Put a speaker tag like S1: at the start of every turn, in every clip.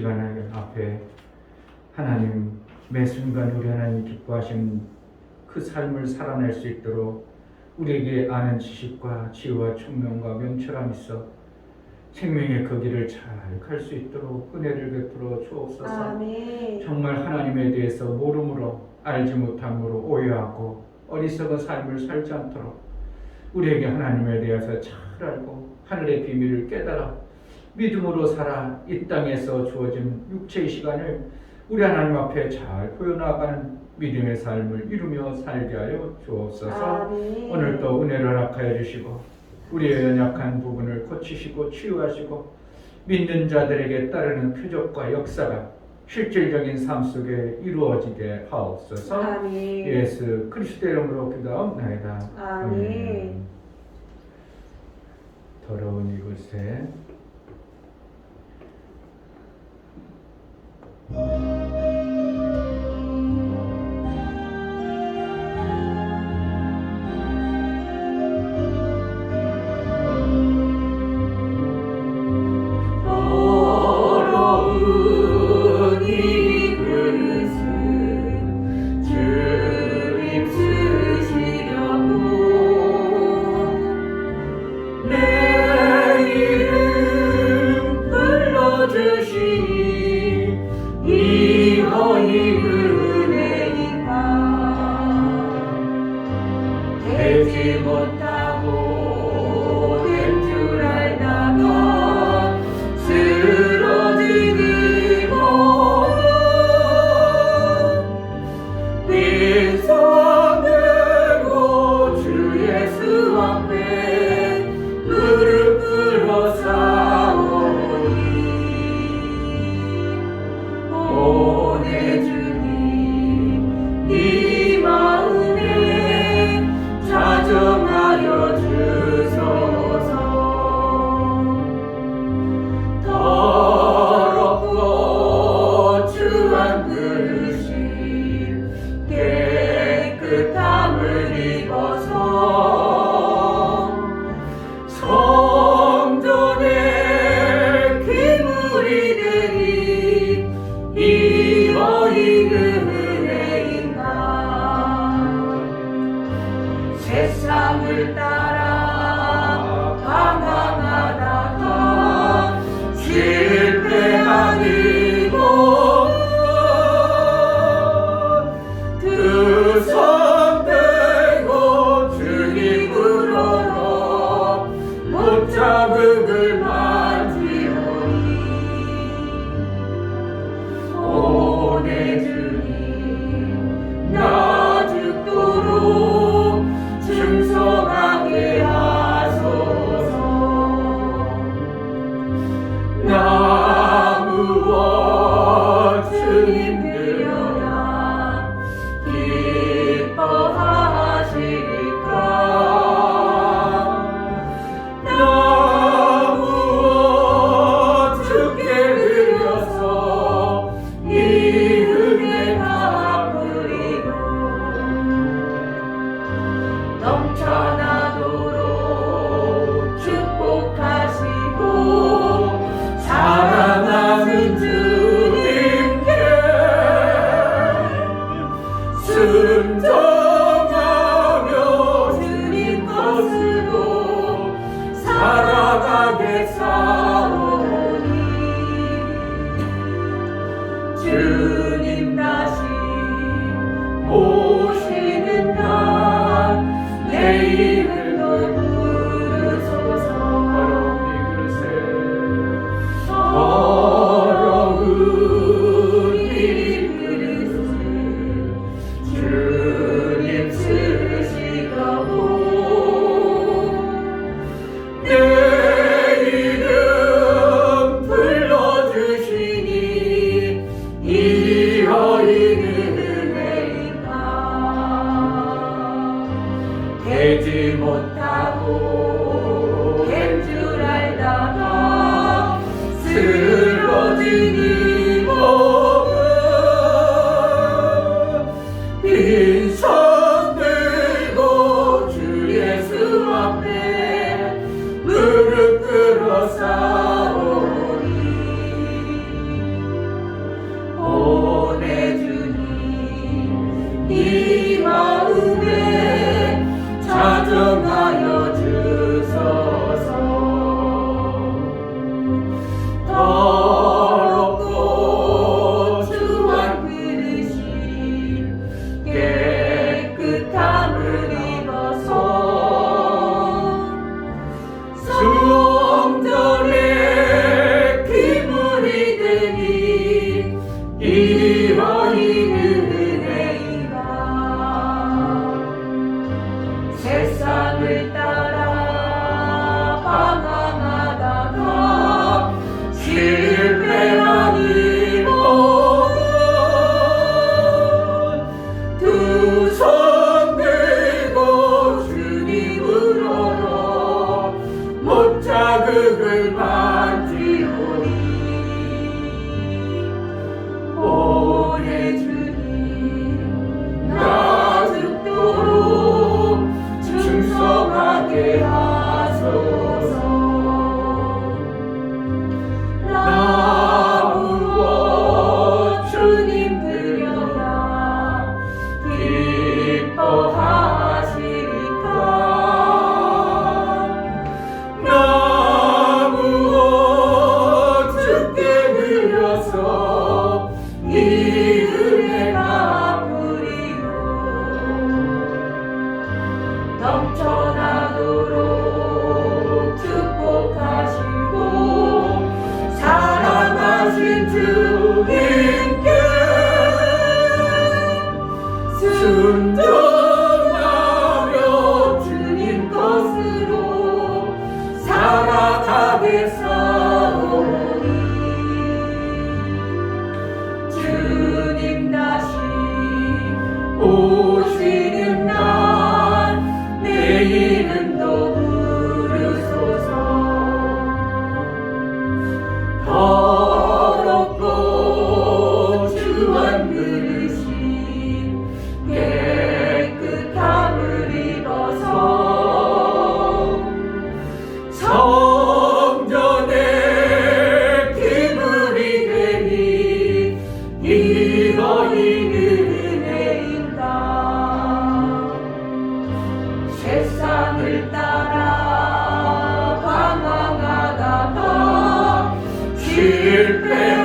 S1: 시간 앞에 하나님 매 순간 우리 하나님 기뻐하시는 그 삶을 살아낼 수 있도록 우리에게 아는 지식과 지혜와 총명과 명철함 있어 생명의 그 길을 잘 갈 수 있도록 은혜를 베풀어 주옵소서.
S2: 아멘.
S1: 정말 하나님에 대해서 모름으로 알지 못함으로 오해하고 어리석은 삶을 살지 않도록 우리에게 하나님에 대해서 잘 알고 하늘의 비밀을 깨달아 믿음으로 살아 이 땅에서 주어진 육체의 시간을 우리 하나님 앞에 잘 보여나가는 믿음의 삶을 이루며 살게 하여 주옵소서.
S2: 아멘.
S1: 오늘도 은혜를 허락하여 주시고 우리의 연약한 부분을 고치시고 치유하시고 믿는 자들에게 따르는 표적과 역사가 실질적인 삶 속에 이루어지게 하옵소서.
S2: 아멘.
S1: 예수 그리스도의 이름으로 기도하옵나이다.
S2: 아멘.
S1: 더러운 이곳에
S2: 되지 못하고 된 줄 알다가 쓰러지니 모두 빈손들고 주 예수 앞에 무릎 꿇어 싸우니 오 내 주님 네 마음에 자정하여 주소서. 더럽고 추한 그릇이 깨끗함을 입어서 성전에 기물이 되니 이어이 은혜인가. 세상을 따라 방황하다가 실패하니 두손대고 주님으로 못잡음을 만지오니 오 내 주님 나 죽도록 충성하게 하소서. 나 무엇 주님 드려야 기뻐하실까. 나 무엇 주께 드려서 이 은혜 갚으리요. 넘쳐나도록 축복하시고 사랑하는 주님께 순종하며 주님 것으로 살아가게 사오니 주님 다시 오시는 날 내 이름도 부르소서. 더러운 이 그릇을 주님 쓰시려고 내 이름 불러주시니 이어이 은혜인가. 되지 못 되니 이러니 은혜이다. 세상을 따라 방황하다가 실패하니 두 손 들고 주님으로 못자극을 만지오니 오래 주님 나 죽도록 충성하게 하소서. 나무어 주님 드려야 기뻐하시리까. 나무어 주께 드려서 이 은혜가 갚으리요. 넘쳐나도록 축복하시고 사랑하신 주님께 순종하며 주님 것으로 살아가게 싸우니 주님 다시 오시는 날 내 이름도 부르소서. 더럽고 주한 그릇이 깨끗함을 입어서 성전의 기물이 되니 이러니 은혜인가. 세상을 따라 방황하다가 실패한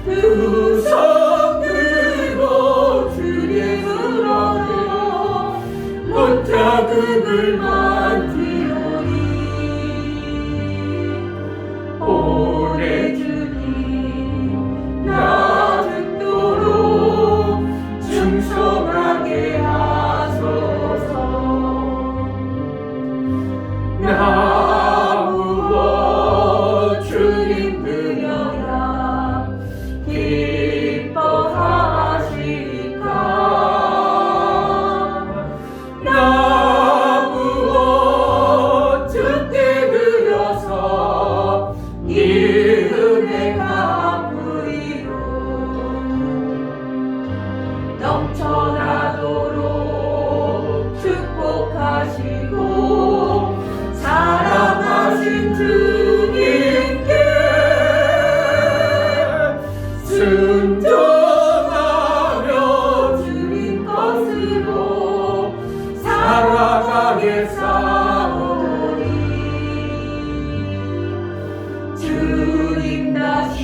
S2: 두 손 들고 주님으로 못자극을 만지오니 오래 주님 나 죽도록 충성하게 하소서. 나무어 주님 드려야 기뻐하시리까. 나무어 주께 드려서 이 은혜가 갚으리요. 넘쳐나도록 축복하시고 사랑하신 주님께 순종하며 주님 것으로 살아가게 싸우니 주님 다시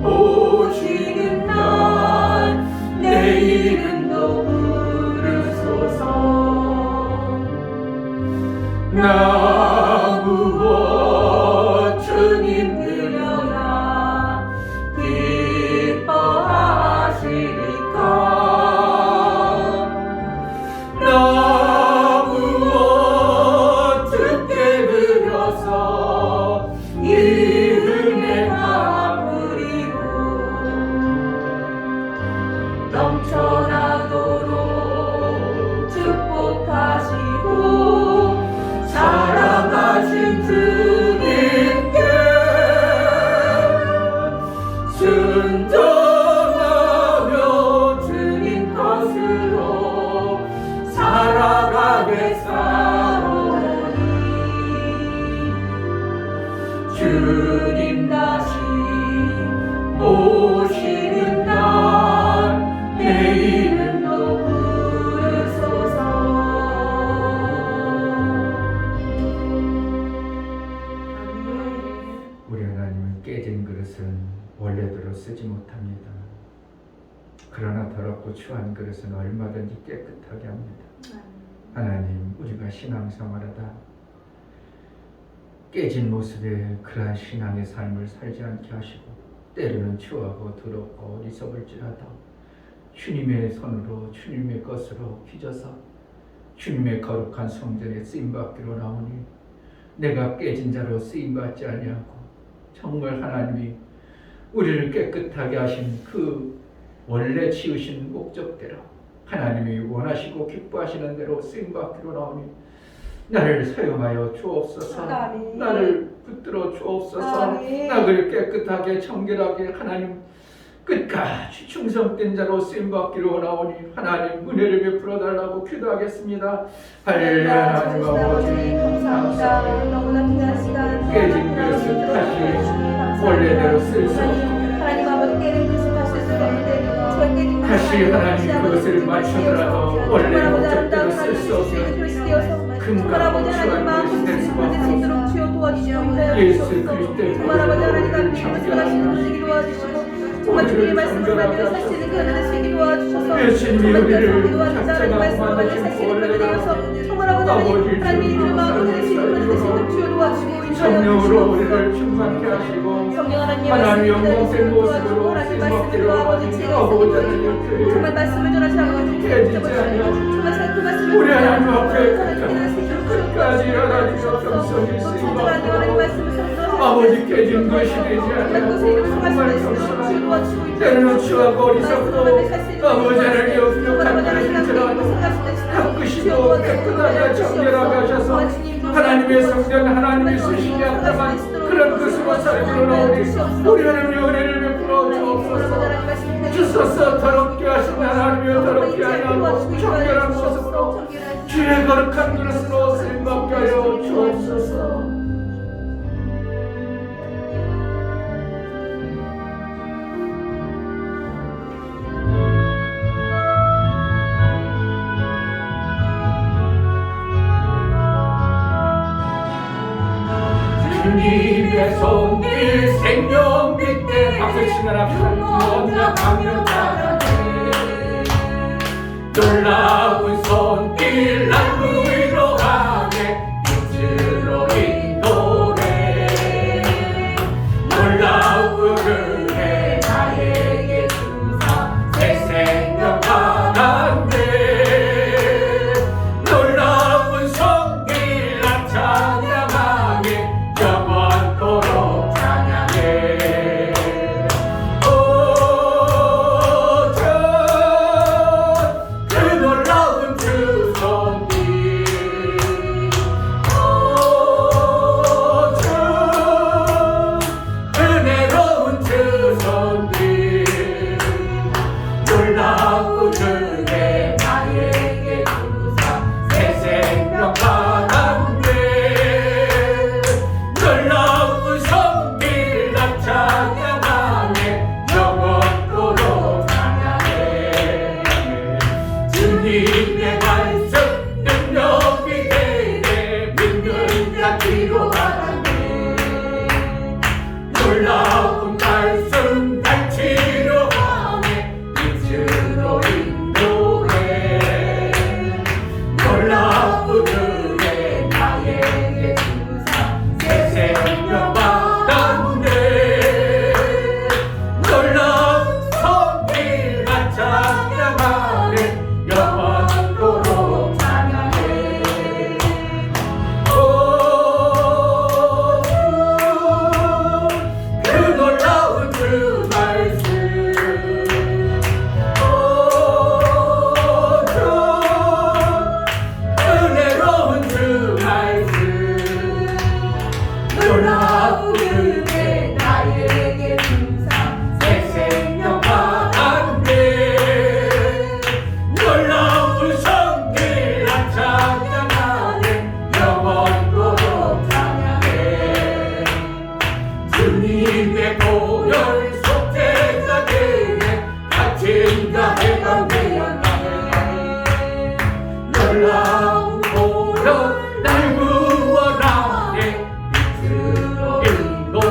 S2: 오시는 날 내 이름도 부르소서. 나무어 주님 드려야 기뻐하시리까. 나무어 주께 드려서 이 은혜가 갚으리고 넘쳐나도록 축복하시고 사랑하신 주님께 순종하며 주님 것으로 살아가게 싸우니 주님 다시 오시는 날 내 이름도 부르소서.
S1: 우리 하나님은 깨진 그릇은 원래대로 쓰지 못합니다. 그러나 더럽고 추한 그릇은 얼마든지 깨끗하게 합니다. 하나님, 우리가 신앙생활하다 깨진 모습에 그러한 신앙의 삶을 살지 않게 하시고 때로는 추하고 더럽고 어리석을지라도 주님의 손으로 주님의 것으로 빚어서 주님의 거룩한 성전에 쓰임받기로 나오니 내가 깨진 자로 쓰임받지 아니하고 정말 하나님이 우리를 깨끗하게 하신 그 원래 지으신 목적대로 하나님이 원하시고 기뻐하시는 대로 쓰임받기로 나오니 나를 사용하여 주옵소서.
S2: 아멘.
S1: 나를 붙들어 주옵소서.
S2: 아멘.
S1: 나를 깨끗하게 정결하게 하나님 끝까지 충성된 자로 쓰임받기로 원하오니 하나님 은혜를 베풀어 달라고 기도하겠습니다. 할렐루야. 하나님 아버지
S2: 감사합니다. 너무나 귀한 시간
S1: 깨진 것을 다시 원래대로 쓸 수 없고
S2: 하나님 아버지 깨진 것을 다시 쓸 수 없는데
S1: 다시 하나님 그것을 맞추더라도 원래 목적대로 쓸 수 없는
S2: 정말 아버지 하나님 마음을 쓸 수 있도록 주여 도와주시고 인도하여 주시옵소서. 정말 아버지 하나님 앞에 말씀하시는 분에게 도와주시고 정말 주님의 말씀을 말대로 사시는 그 하나님 세계 도와주셔서
S1: 예수님이 우리를
S2: 도와주시는 하나님 말씀을 말대로 사시는 그들에 되어서 정말 아버지 하나님의 이름을 마음으로 드리시는 주여 도와주시고
S1: 성령으로 우리를 충만케 하시고
S2: 성령
S1: 하나님 영광된 모습으로
S2: 하나님 말씀으로 아버지 제가
S1: 아버지를
S2: 정말 말씀을 전하시라고
S1: 깨지지 아니하고
S2: 정말 그 말씀을
S1: 우리 하나님 앞에 끝까지 하나님의 겸손히 쓰임받고 아버지 깨진 것이 되지 않고 정말 겸손하고 때로는 추하고 어리석고 아버지 하나님 역력한 것이더라도 닦으시고 깨끗하게 정결하게 하셔서 하나님의 성전 하나님이 쓰시기 합당한 그런 것으로 살기로 나오니 우리 하나님의 은혜를 베풀어 주옵소서. 주소서 더럽게 하신 하나님의 더럽게 하고 정결한 모습으로 주의 거룩한 그릇으로 쓰임받게 하여 주옵소서. 주님의 손길 생명 빛대 박수 치느라 먼저 강력하게 놀라운 손길 날 위로하게 빛으로 인도해 놀라운 은혜 나에게 주사 새 생명 받았네 놀라운 손길 나 찬양하게 영원토록 찬양해 그 놀라운 주 손길 주 은혜로운 주 손길 놀라운 은혜 나에게 주사 새 생명 받았네 놀라운 손길 나 찬양하네 영원토록 찬양해 주님의 말씀 능력이 되네 믿는 자 기도하네 놀라운 말씀 날 치료하네 빛으로 인도해 놀라운 은혜 나에게 주사 새 생명 받았네 놀라운 손길 나 찬양하네 영원토록 찬양해 그 놀라운 주 말씀 은혜로운 주 말씀 놀라운 은혜 나에게 주사 새 생명 받았네 놀라운 손길 나 찬양하네 영원토록 찬양해 주님의 보혈 속죄자 되네 갇힌 자 해방되었네 놀라운 보혈 날 구원하네 빛으로 인도해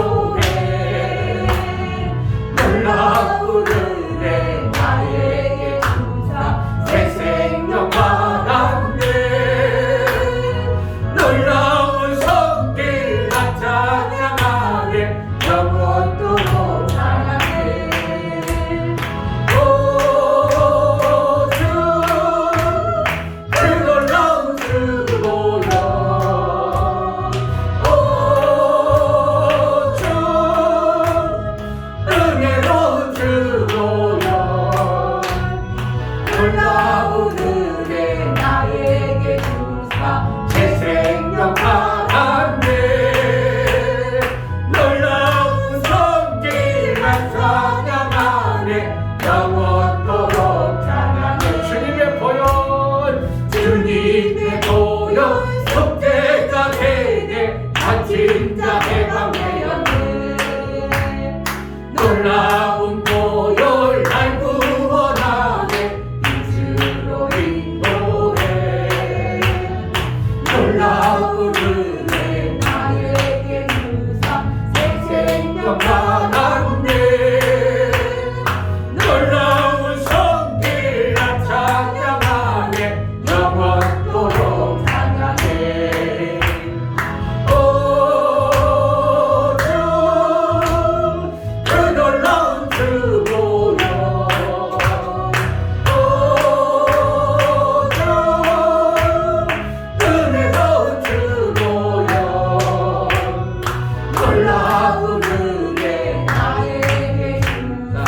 S1: 놀라운 은혜 나에게 주사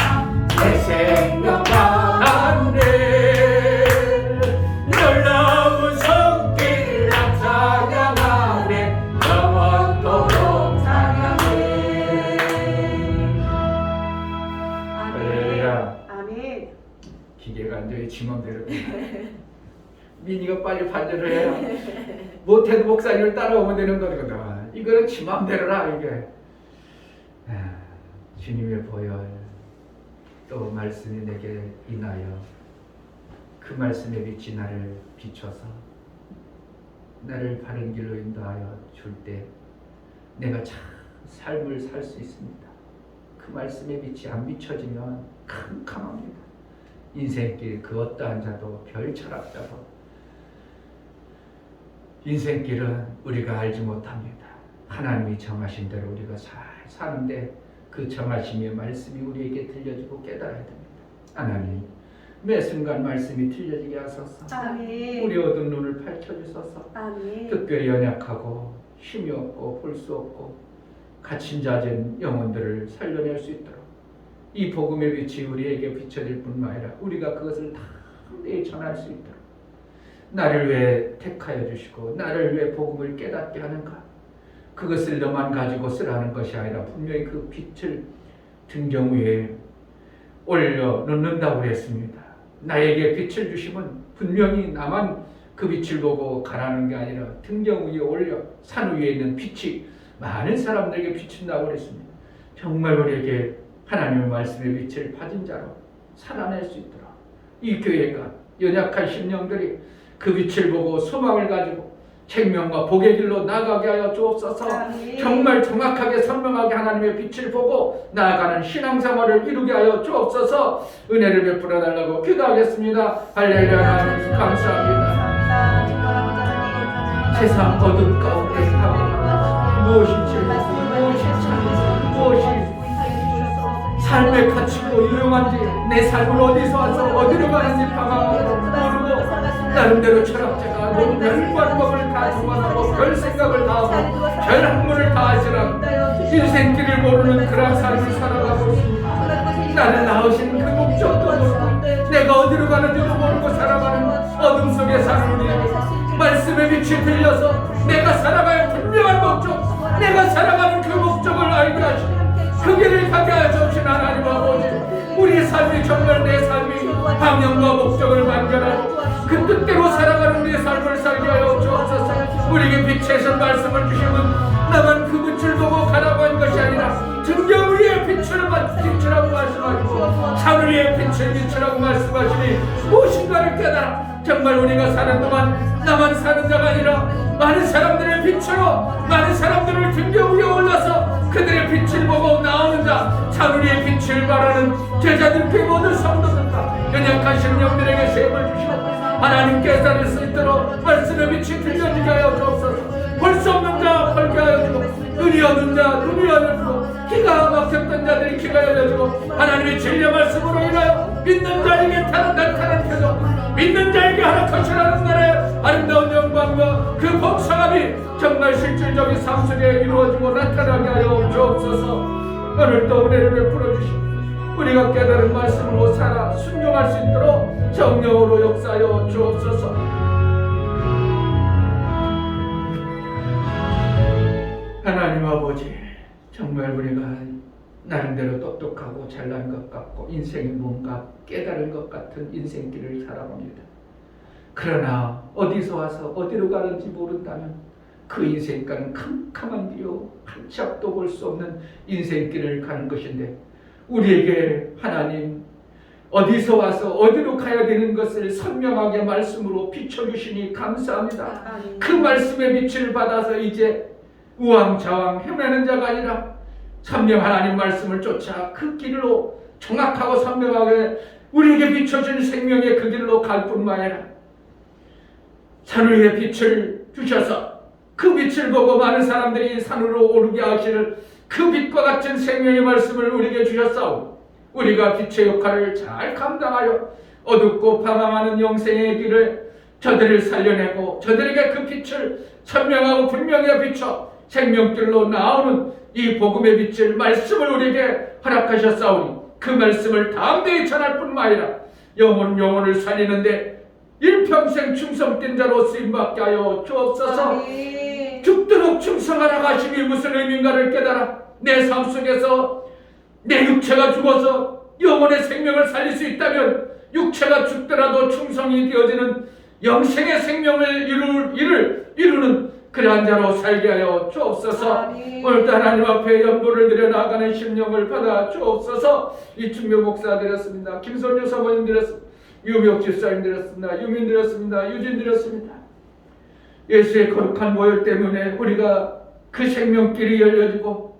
S1: 내 생명 가운데 놀라운 손길 나 찬양하네 영원토록 찬양해. 할렐루야.
S2: 아멘.
S1: 기계가 완전히 지맘대로 민이가 빨리 반절을 해야 못해도 목사님을 따라오면 되는 거거든. 이거는 지맘대로라 이게. 주님의 보혈 또 말씀이 내게 인하여 그 말씀의 빛이 나를 비춰서 나를 바른 길로 인도하여 줄 때 내가 참 삶을 살 수 있습니다. 그 말씀의 빛이 안 비춰지면 캄캄합니다. 인생길 그 어떠한 자도 별 철학자도 인생길은 우리가 알지 못합니다. 하나님이 정하신 대로 우리가 잘 사는데 그 정하심의 말씀이 우리에게 들려지고 깨달아야 됩니다. 하나님 매 순간 말씀이 들려지게 하소서.
S2: 아멘.
S1: 우리 어두운 눈을 펼쳐주소서.
S2: 아멘.
S1: 특별히 연약하고 힘이 없고 볼 수 없고 갇힌 잦은 영혼들을 살려낼 수 있도록 이 복음의 빛이 우리에게 비춰질 뿐만 아니라 우리가 그것을 다 전할 수 있도록 나를 왜 택하여 주시고 나를 왜 복음을 깨닫게 하는가, 그것을 너만 가지고 쓰라는 것이 아니라 분명히 그 빛을 등경 위에 올려 놓는다고 그랬습니다. 나에게 빛을 주시면 분명히 나만 그 빛을 보고 가라는 게 아니라 등경 위에 올려 산 위에 있는 빛이 많은 사람들에게 비춘다고 그랬습니다. 정말 우리에게 하나님의 말씀의 빛을 받은 자로 살아낼 수 있도록 이 교회가 연약한 심령들이 그 빛을 보고 소망을 가지고 생명과 복의 길로 나아가게 하여 주옵소서.
S2: 아멘.
S1: 정말 정확하게 선명하게 하나님의 빛을 보고 나아가는 신앙생활을 이루게 하여 주옵소서. 은혜를 베풀어 달라고 기도하겠습니다. 할렐루야. 하나님 감사합니다. 세상 어둠 가운데 무엇이 죄고 무엇이 참고 무엇이 삶의 가치로 유용한지, 내 삶을 어디서 와서 어디로 가는지 방황하고 모르고 나름대로 철학자가 모든 별 방법을 다 동원하고 별 생각을 다 하고 별 학문을 다 하시라 인생길을 모르는 그런 삶을 살아가고 있습니다. 나를 낳으신 그 목적도 모르고 내가 어디로 가는지도 모르고 살아가는 어둠 속에 사는 우리에게 말씀의 빛이 들려서 내가 살아가야 분명한 목적, 내가 살아가는 그 목적을 알게 하시고 그 길을 가게 하여 주신 하나님 아버지, 우리의 삶이 정말 내 삶이 방향과 목적을 만들어 그 뜻대로 살아가는 우리의 삶을 살게 하여 주옵소서. 우리에게 빛에서 말씀을 주시면 나만 그 빛을 보고 가라고 한 것이 아니라 등경 위에 빛이라고 말씀하시고 산 위에 빛을 비추라고 말씀하시니 무엇인가를 깨달아 정말 우리가 사는 동안 나만 사는 자가 아니라 많은 사람들의 빛으로 많은 사람들을 등경 위에 올라서 그들의 빛을 보고 나오는 자, 산 위의 빛을 바라는 제자들께 모든 성도들과 연약한 심령들에게 세움을 주시고 하나님 깨달을 수 있도록 말씀의 빛이 들려지게 하여 주옵소서. 볼 수 없는 자 볼게 하여 주고 눈이 없는 자 눈이 열려주고 기가 막혔던 자들이 기가 열려주고 하나님의 진리의 말씀으로 인하여 믿는 자에게 나타난 표정, 믿는 자에게 하나컷이 하는 나라의 아름다운 영광과 그 복상함이 정말 실질적인 삶 속에 이루어지고 나타나게 하여 주옵소서. 오늘도 은혜를 베풀어 주시고 우리가 깨달은 말씀으로 살아 순종할 수 있도록 성령으로 역사하여 주옵소서. 하나님 아버지, 정말 우리가 나름대로 똑똑하고 잘난 것 같고 인생이 뭔가 깨달은 것 같은 인생길을 살아갑니다. 그러나 어디서 와서 어디로 가는지 모른다면 그 인생길은 캄캄한 길로 한치 앞도 볼 수 없는 인생길을 가는 것인데 우리에게 하나님 어디서 와서 어디로 가야 되는 것을 선명하게 말씀으로 비춰주시니 감사합니다. 그 말씀의 빛을 받아서 이제 우왕좌왕 헤매는 자가 아니라 선명 하나님 말씀을 쫓아 그 길로 정확하고 선명하게 우리에게 비춰준 생명의 그 길로 갈 뿐만 아니라 산 위에 빛을 주셔서 그 빛을 보고 많은 사람들이 산으로 오르게 하시는 그 빛과 같은 생명의 말씀을 우리에게 주셨사오. 우리가 빛의 역할을 잘 감당하여 어둡고 방황하는 영생의 길을 저들을 살려내고 저들에게 그 빛을 선명하고 분명히 비춰 생명길로 나오는 이 복음의 빛을 말씀을 우리에게 허락하셨사오니 그 말씀을 담대히 전할 뿐만 아니라 영혼을 살리는데 일평생 충성된 자로 쓰임받게 하여 주옵소서.
S2: 아멘.
S1: 죽도록 충성하라 하심이 무슨 의미인가를 깨달아 내 삶 속에서 내 육체가 죽어서 영혼의 생명을 살릴 수 있다면 육체가 죽더라도 충성이 되어지는 영생의 생명을 이루는 그러한 자로 살게 하여 주옵소서.
S2: 아멘.
S1: 오늘도 하나님 앞에 연보를 드려 나아가는 심령을 받아 주옵소서. 이충묘 목사 드렸습니다. 김선유 사모님 드렸습니다. 유명 집사님 드렸습니다. 유민 드렸습니다. 유진 드렸습니다. 예수의 거룩한 모혈 때문에 우리가 그 생명길이 열려지고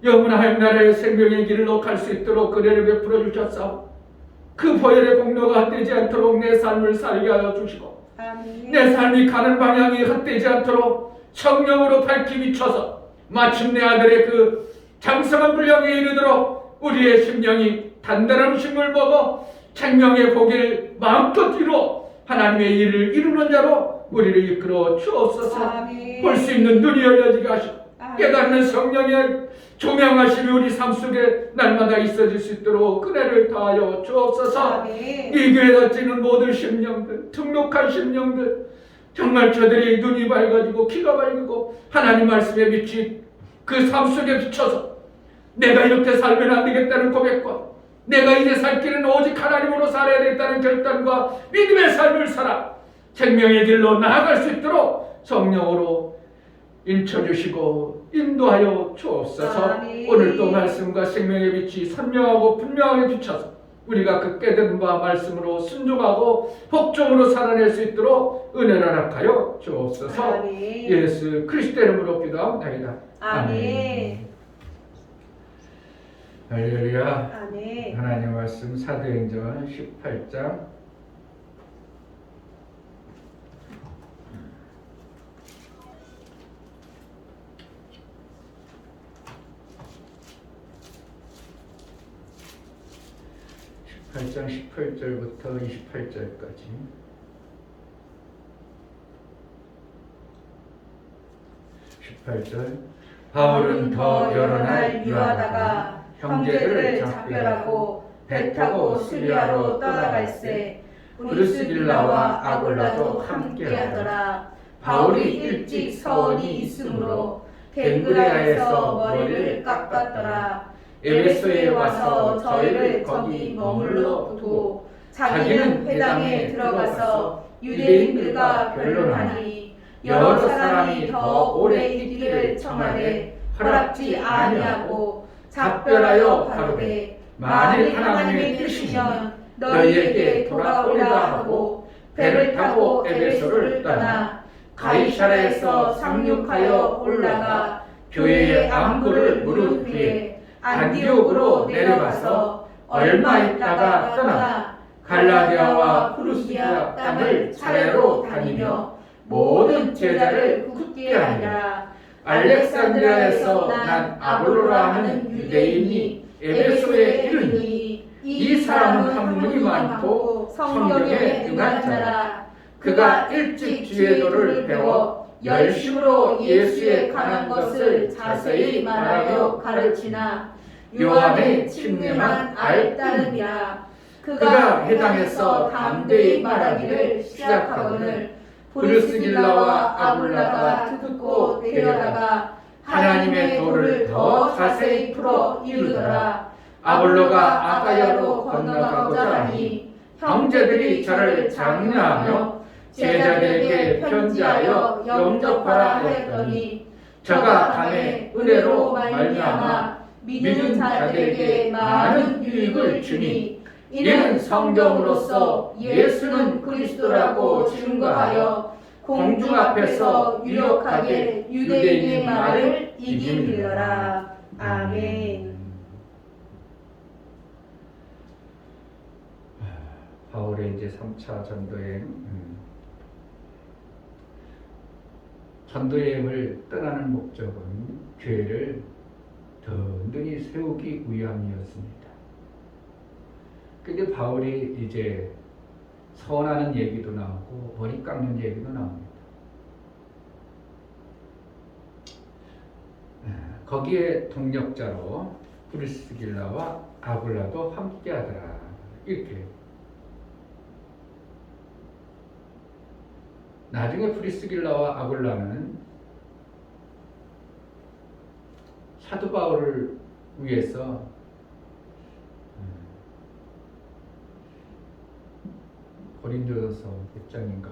S1: 영원한 나라의 생명의 길로 갈 수 있도록 그래를 베풀어 주셨사오. 그 보혈의 공로가 헛되지 않도록 내 삶을 살게 하여 주시고
S2: 아멘.
S1: 내 삶이 가는 방향이 헛되지 않도록 성령으로 밝히 비춰서 마침내 아들의 그 장성한 분량에 이르도록 우리의 심령이 단단한 힘을 먹어 생명의 복을 마음껏 이루어 하나님의 일을 이루는 자로 우리를 이끌어 주옵소서. 볼 수 있는 눈이 열려지게 하시고 깨닫는 성령의 조명하심이 우리 삶 속에 날마다 있어질 수 있도록 은혜를 다하여 주옵소서. 이 교회에 찌는 모든 심령들, 등록한 심령들, 정말 저들이 눈이 밝아지고 귀가 밝고 하나님 말씀의 빛이 그 삶 속에 비춰서 내가 이렇게 살면 안 되겠다는 고백과 내가 이제 살 길은 오직 하나님으로 살아야 되겠다는 결단과 믿음의 삶을 살아 생명의 길로 나아갈 수 있도록 성령으로 인쳐주시고 인도하여 주옵소서. 오늘도 말씀과 생명의 빛이 선명하고 분명하게 비춰서 우리가 그 깨달은 바 말씀으로 순종하고 복종으로 살아낼 수 있도록 은혜를 허락하여 주옵소서.
S2: 아멘.
S1: 예수 그리스도의 이름으로 기도합니다.
S2: 아멘.
S1: 할렐루야.
S2: 아멘.
S1: 하나님 말씀 사도행전 18장 8장 18절부터 28절까지 18절 바울은 더 여러 날 유하다가 형제들을 작별하고 배 타고 시리아로 떠나갈새 브르스길라와 아굴라도 함께하더라. 바울이 일찍 서원이 있으므로 갱그레아에서 머리를 깎았더라. 에베소에 와서 저희를 거기 머물러 두고 자기는 회당에 들어가서 유대인들과 변론하니 여러 사람이 더 오래 있기를 청하되 허락지 아니하고 작별하여 가로되 만일 하나님의 뜻이면 너희에게 돌아오리라 하고 배를 타고 에베소를 떠나 가이사랴에서 상륙하여 올라가 교회의 안부를 물은 후에 안디옥으로 내려가서 얼마 있다가 떠나 갈라디아와 프루시아 땅을 차례로 다니며 모든 제자를 굳게 하니라. 알렉산드리아에서 난 아볼로라 하는 유대인이 에베소에 이르니 이 사람은 학문이 많고 성경에 능한 자라. 그가 일찍 주의 도를 배워 열심으로 예수에 관한 것을 자세히 말하여 가르치나 요한의 침례만 알따름이라. 그가 회당에서 담대히 말하기를 시작하거늘 브르스길라와 아굴라가 듣고 내려다가 하나님의 도를 더 자세히 풀어 이루더라. 아볼로가 아가야로 건너가고자 하니 형제들이 저를 장려하며 제자들에게 편지하여 영접하라 하였더니 저가 밤에 은혜로 말미암아 믿은 자들에게 많은 유익을 주니 이는 성경으로서 예수는 그리스도라고 증거하여 공중 앞에서 유력하게 유대인의 말을 이기리라. 아멘. 바울의 이제 3차 전도여행을 떠나는 목적은 교회를 든든히 세우기 위함이었습니다. 근데 바울이 이제 서원하는 얘기도 나오고 머리 깎는 얘기도 나옵니다. 거기에 동력자로 브리스길라와 아굴라도 함께하더라. 이렇게. 나중에 브리스길라와 아굴라는 사도 바울을 위해서 고린도전서 몇 장인가?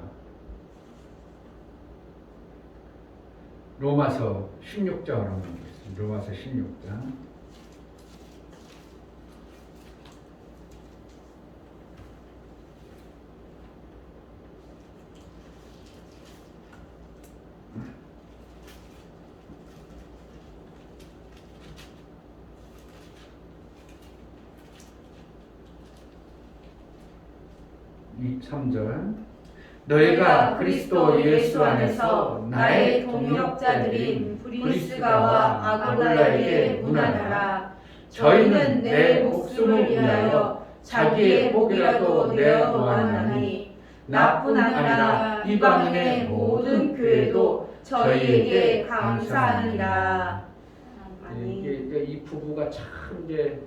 S1: 로마서 16장으로 넘기겠습니다. 로마서 16장. 이 3절 너희가 그리스도 예수 안에서 나의 동역자들인 브리스가와 아굴라에게 문안하라. 저희는 내 목숨을 위하여 자기의 목이라도 내어 놓았나니 나뿐 아니라 이방인의 모든 교회도 저희에게 감사하느니라. 이게 이 부부가 참 이제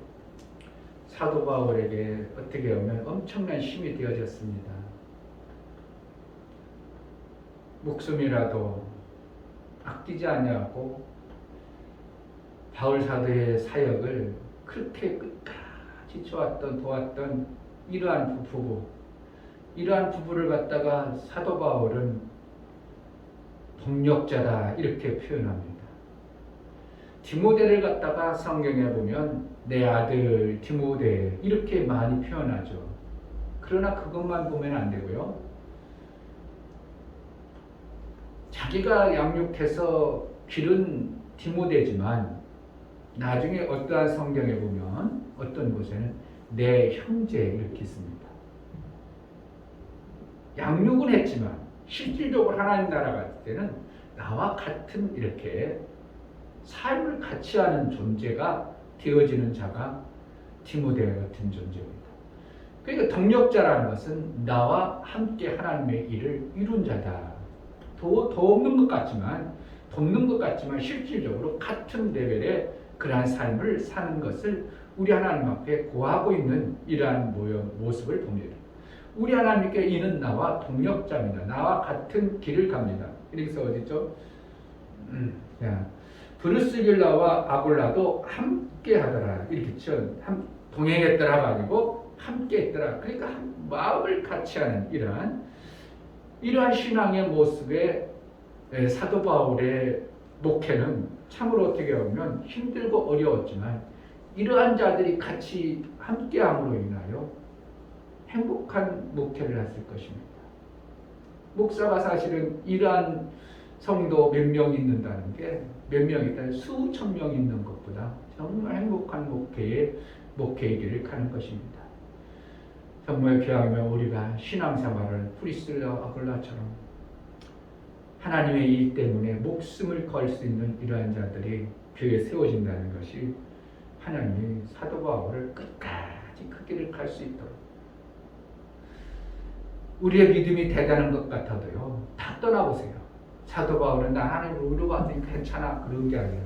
S1: 사도 바울에게 어떻게 보면 엄청난 힘이 되어졌습니다. 목숨이라도 아끼지 않냐고 바울 사도의 사역을 그렇게 끝까지 도왔던 이러한 부부, 이러한 부부를 갖다가 사도 바울은 동력자다 이렇게 표현합니다. 디모데를 갖다가 성경에 보면 내 아들 디모데 이렇게 많이 표현하죠. 그러나 그것만 보면 안 되고요. 자기가 양육해서 기른 디모데지만 나중에 어떠한 성경에 보면 어떤 곳에는 내 형제 이렇게 씁니다. 양육은 했지만 실질적으로 하나님 나라 갈 때는 나와 같은 이렇게 삶을 같이 하는 존재가 되어지는 자가 디모데 같은 존재입니다. 그러니까 동력자라는 것은 나와 함께 하나님의 일을 이룬 자다. 돕는 것 같지만 실질적으로 같은 레벨의 그러한 삶을 사는 것을 우리 하나님 앞에 고하고 있는 이러한 모습을 봅니다. 우리 하나님께 이는 나와 동력자입니다. 나와 같은 길을 갑니다. 그래서 어디죠? 브루스길라와 아굴라도 함께 하더라. 이렇게 동행했더라가 아니고 함께 했더라. 그러니까 마음을 같이 하는 이러한 신앙의 모습에 사도 바울의 목회는 참으로 어떻게 보면 힘들고 어려웠지만 이러한 자들이 같이 함께함으로 인하여 행복한 목회를 했을 것입니다. 목사가 사실은 이러한 성도 몇 명 있는다는 게 몇 명 있다 수천 명 있는 것보다 정말 행복한 목회의 길을 가는 것입니다. 정말 기왕이면 우리가 신앙생활을 브리스길라와 아굴라처럼 하나님의 일 때문에 목숨을 걸 수 있는 이러한 자들이 교회에 세워진다는 것이 하나님이 사도 바울을 끝까지 그 길을 갈 수 있도록 우리의 믿음이 대단한 것 같아도요 다 떠나보세요. 사도 바울은 나 하나님을 의로봤으니 괜찮아 그런 게 아니라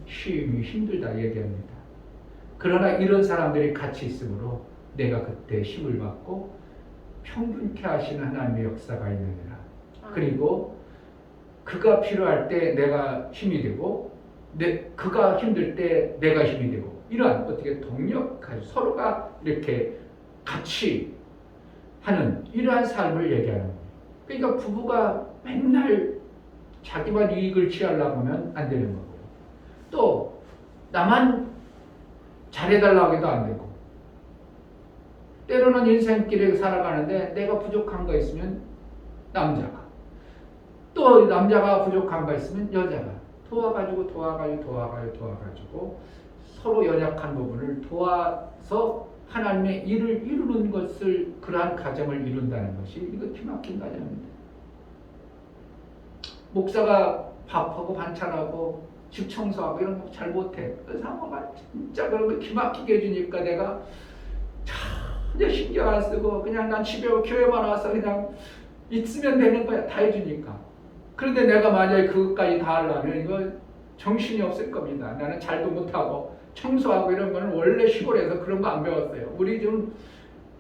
S1: 힘들다 얘기합니다. 그러나 이런 사람들이 같이 있으므로 내가 그때 힘을 받고 평균케 하시는 하나님의 역사가 있느니라. 그리고 그가 필요할 때 내가 힘이 되고 그가 힘들 때 내가 힘이 되고 이러한 어떻게 동력하죠. 서로가 이렇게 같이 하는 이러한 삶을 얘기하는 거예요. 그러니까 부부가 맨날 자기만 이익을 취하려고 하면 안 되는 거고요. 또 나만 잘해달라고 해도 안 되고 때로는 인생길에 살아가는데 내가 부족한 거 있으면 남자가 또 남자가 부족한 거 있으면 여자가 도와가지고 서로 연약한 부분을 도와서 하나님의 일을 이루는 것을 그러한 가정을 이룬다는 것이 이거 기막힌 가정입니다. 목사가 밥하고 반찬하고 집 청소하고 이런 거 잘 못해. 그 상황가 진짜 그런 거 기막히게 해주니까 내가 전혀 신경 안 쓰고 그냥 난 집에 교회만 와서 그냥 있으면 되는 거야. 다 해주니까. 그런데 내가 만약에 그것까지 다 하려면 이거 정신이 없을 겁니다. 나는 잘도 못하고 청소하고 이런 거는 원래 시골에서 그런 거 안 배웠어요. 우리 좀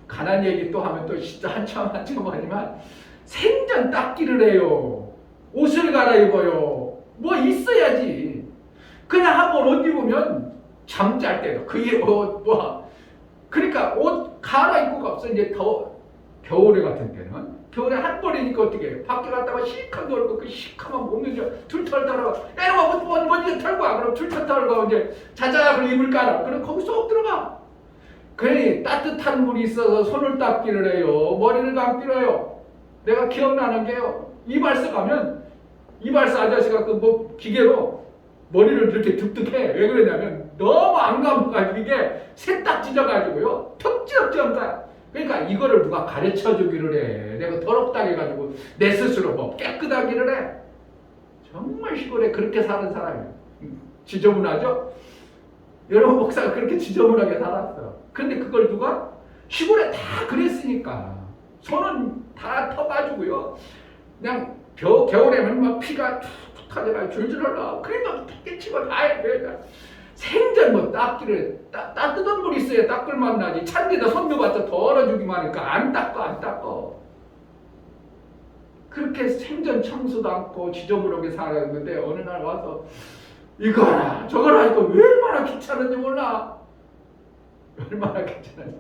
S1: 가난 얘기 또 하면 또 진짜 한참 하지만 생전 닦기를 해요. 옷을 갈아입어요. 뭐 있어야지. 그냥 한 번 옷 입으면 잠잘 때도 그게 그러니까 옷 갈아입고가 없어. 이제 겨울에 같은 때는 겨울에 한 벌이니까 어떻게 해요? 밖에 갔다가 실컷 놀고 그 시커먼 몸을 툴툴 털어 에너가 먼저 털고 와. 그럼 툴툴 털고 이제 자작으로 이불 깔아. 그럼 거기 쏙 들어가. 그러니 따뜻한 물이 있어서 손을 닦기를 해요. 머리를 감기를 해요. 내가 기억나는 게요. 이발소 가면 이발소 아저씨가 그 뭐 기계로 머리를 이렇게 득득해. 왜 그러냐면 너무 안 감아가지고 이게 새딱 찢어가지고요. 턱 찢어진 거야. 그러니까 이거를 누가 가르쳐 주기를 해. 내가 더럽다게 해가지고 내 스스로 뭐 깨끗하기를 해. 정말 시골에 그렇게 사는 사람이에요. 지저분하죠? 여러분 목사가 그렇게 지저분하게 살았어. 근데 그걸 누가? 시골에 다 그랬으니까. 손은 다 터가지고요. 그냥 겨울에는 막 피가 툭툭 터져가지고 줄줄 흘러. 그러니까 깨치고 다 해. 생전 뭐 닦기를 따뜻한 물 있어야 닦을만 나지. 찬데다 손녀봤자 더러주기만 하니까 안 닦어. 그렇게 생전 청소도 않고 지저분하게 살았는데 어느 날 와서 이거라 저거라 이거 얼마나 귀찮은지 몰라. 얼마나 귀찮은지.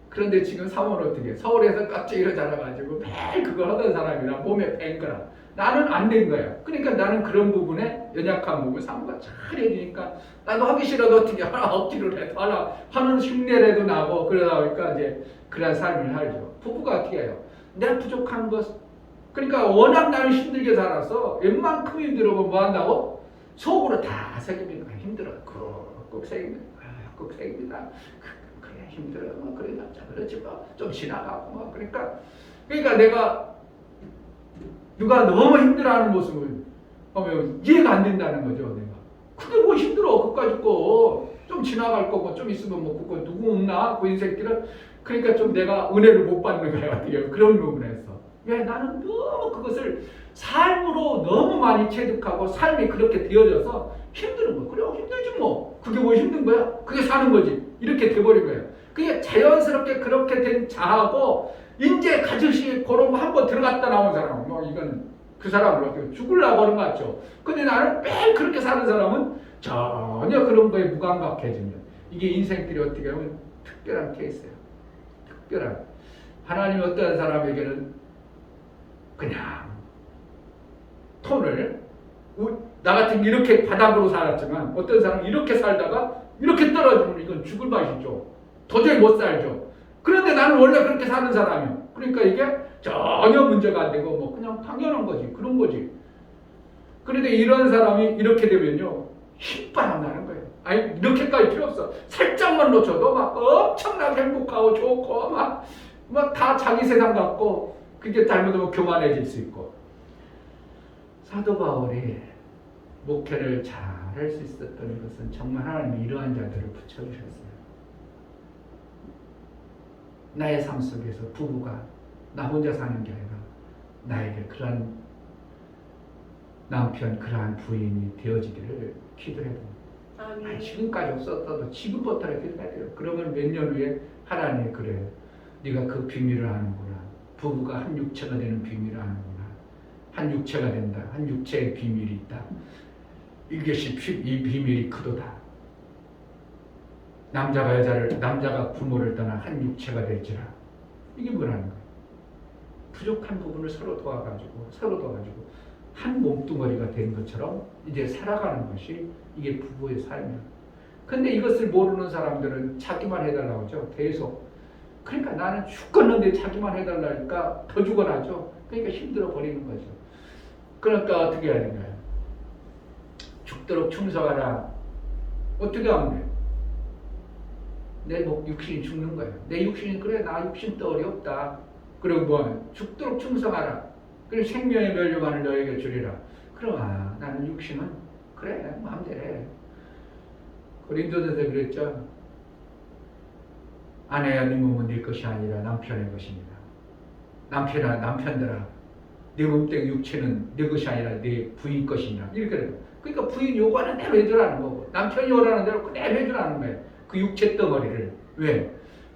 S1: 그런데 지금 사모는 어떻게 해? 서울에서 깍지기로 자라가지고 매일 그걸 하던 사람이라 몸에 뺀 거라. 나는 안 된 거야. 그러니까 나는 그런 부분에 연약한 부분 사모가 잘 해주니까 나도 하기 싫어도 어떻게 하나 억지로 해도 하는 흉내라도 나고 그러다 보니까 이제 그런 삶을 살죠. 부부가 어떻게 해요? 내가 부족한 것 그러니까 워낙 나는 힘들게 살아서 웬만큼 힘들어도 뭐 한다고? 속으로 다 새깁니다. 힘들어. 꼭 새깁니다. 꼭 새깁니다. 그래 힘들어. 뭐 그래 남자 그렇지 뭐 좀 지나가고 뭐 그러니까 내가 누가 너무 힘들어하는 모습을 보면 이해가 안 된다는 거죠. 내가 그게 뭐 힘들어. 그까짓 거좀 지나갈 거고 좀 있으면 뭐 그거 누구 없나 그 인생길을 그러니까 좀 내가 은혜를 못 받는 거야. 어떻게 그런 부분에서 왜 나는 너무 그것을 삶으로 너무 많이 체득하고 삶이 그렇게 되어져서 힘드는 거야. 그래 힘들지 뭐. 그게 뭐 힘든 거야? 그게 사는 거지. 이렇게 돼버린 거예요. 그게 자연스럽게 그렇게 된 자하고 이제 가정식 그런 거 한번 들어갔다 나온 사람 뭐 이건 그 사람을 어떻게 죽으려고 하는 거 같죠. 근데 나는 매일 그렇게 사는 사람은 전혀 그런 거에 무감각해지면 이게 인생길이 어떻게 하면 특별한 케이스예요. 특별한. 하나님이 어떤 사람에게는 그냥 톤을 나 같은 이렇게 바닥으로 살았지만 어떤 사람은 이렇게 살다가 이렇게 떨어지면 이건 죽을 맛이죠. 도저히 못 살죠. 그런데 나는 원래 그렇게 사는 사람이에요. 그러니까 이게 전혀 문제가 안 되고 뭐 그냥 당연한 거지. 그런 거지. 그런데 이런 사람이 이렇게 되면요. 힘바람 나는 거예요. 아니 이렇게까지 필요 없어. 살짝만 놓쳐도 막 엄청나게 행복하고 좋고 막 다 자기 세상 같고 그게 잘못하면 교만해질 수 있고. 사도 바울이 목회를 잘 할 수 있었던 것은 정말 하나님이 이러한 자들을 붙여주셨어요. 나의 삶 속에서 부부가 나 혼자 사는 게 아니라 나에게 그러한 남편, 그러한 부인이 되어지기를 기도해봅니다. 아니, 지금까지 없었어도 지금부터라도 기도해야 돼요. 그러면 몇 년 후에 하나님이 그래요. 네가 그 비밀을 아는구나. 부부가 한 육체가 되는 비밀을 아는구나. 한 육체가 된다. 한 육체의 비밀이 있다. 이것이 이 비밀이 크도다. 남자가 부모를 떠나 한 육체가 될지라. 이게 뭐라는 거예요? 부족한 부분을 서로 도와가지고 한 몸뚱어리가 된 것처럼 이제 살아가는 것이 이게 부부의 삶이에요. 근데 이것을 모르는 사람들은 자기만 해달라고 하죠. 계속. 그러니까 나는 죽겠는데 자기만 해달라니까 더 죽어나죠. 그러니까 힘들어 버리는 거죠. 그러니까 어떻게 해야 되나요? 죽도록 충성하라. 어떻게 하면 돼요? 내 육신이 죽는 거예요. 내 육신이 그래 나 육신 떠오리 없다. 그리고 뭐 죽도록 충성하라. 그리고 생명의 멸류관을 너에게 주리라. 그럼 나는 육신은 그래 마음대로 해. 고린도전서 그랬죠. 아내야 네 몸은 네 것이 아니라 남편의 것입니다. 남편들아 내 몸뚱이 육체는 내 것이 아니라 내 부인 것이냐 이렇게 돼요. 그러니까 부인 요구하는 대로 해주라는 거고 남편이 요구하는 대로 그대로 해주라는 거예요. 그 육체 덩어리를 왜?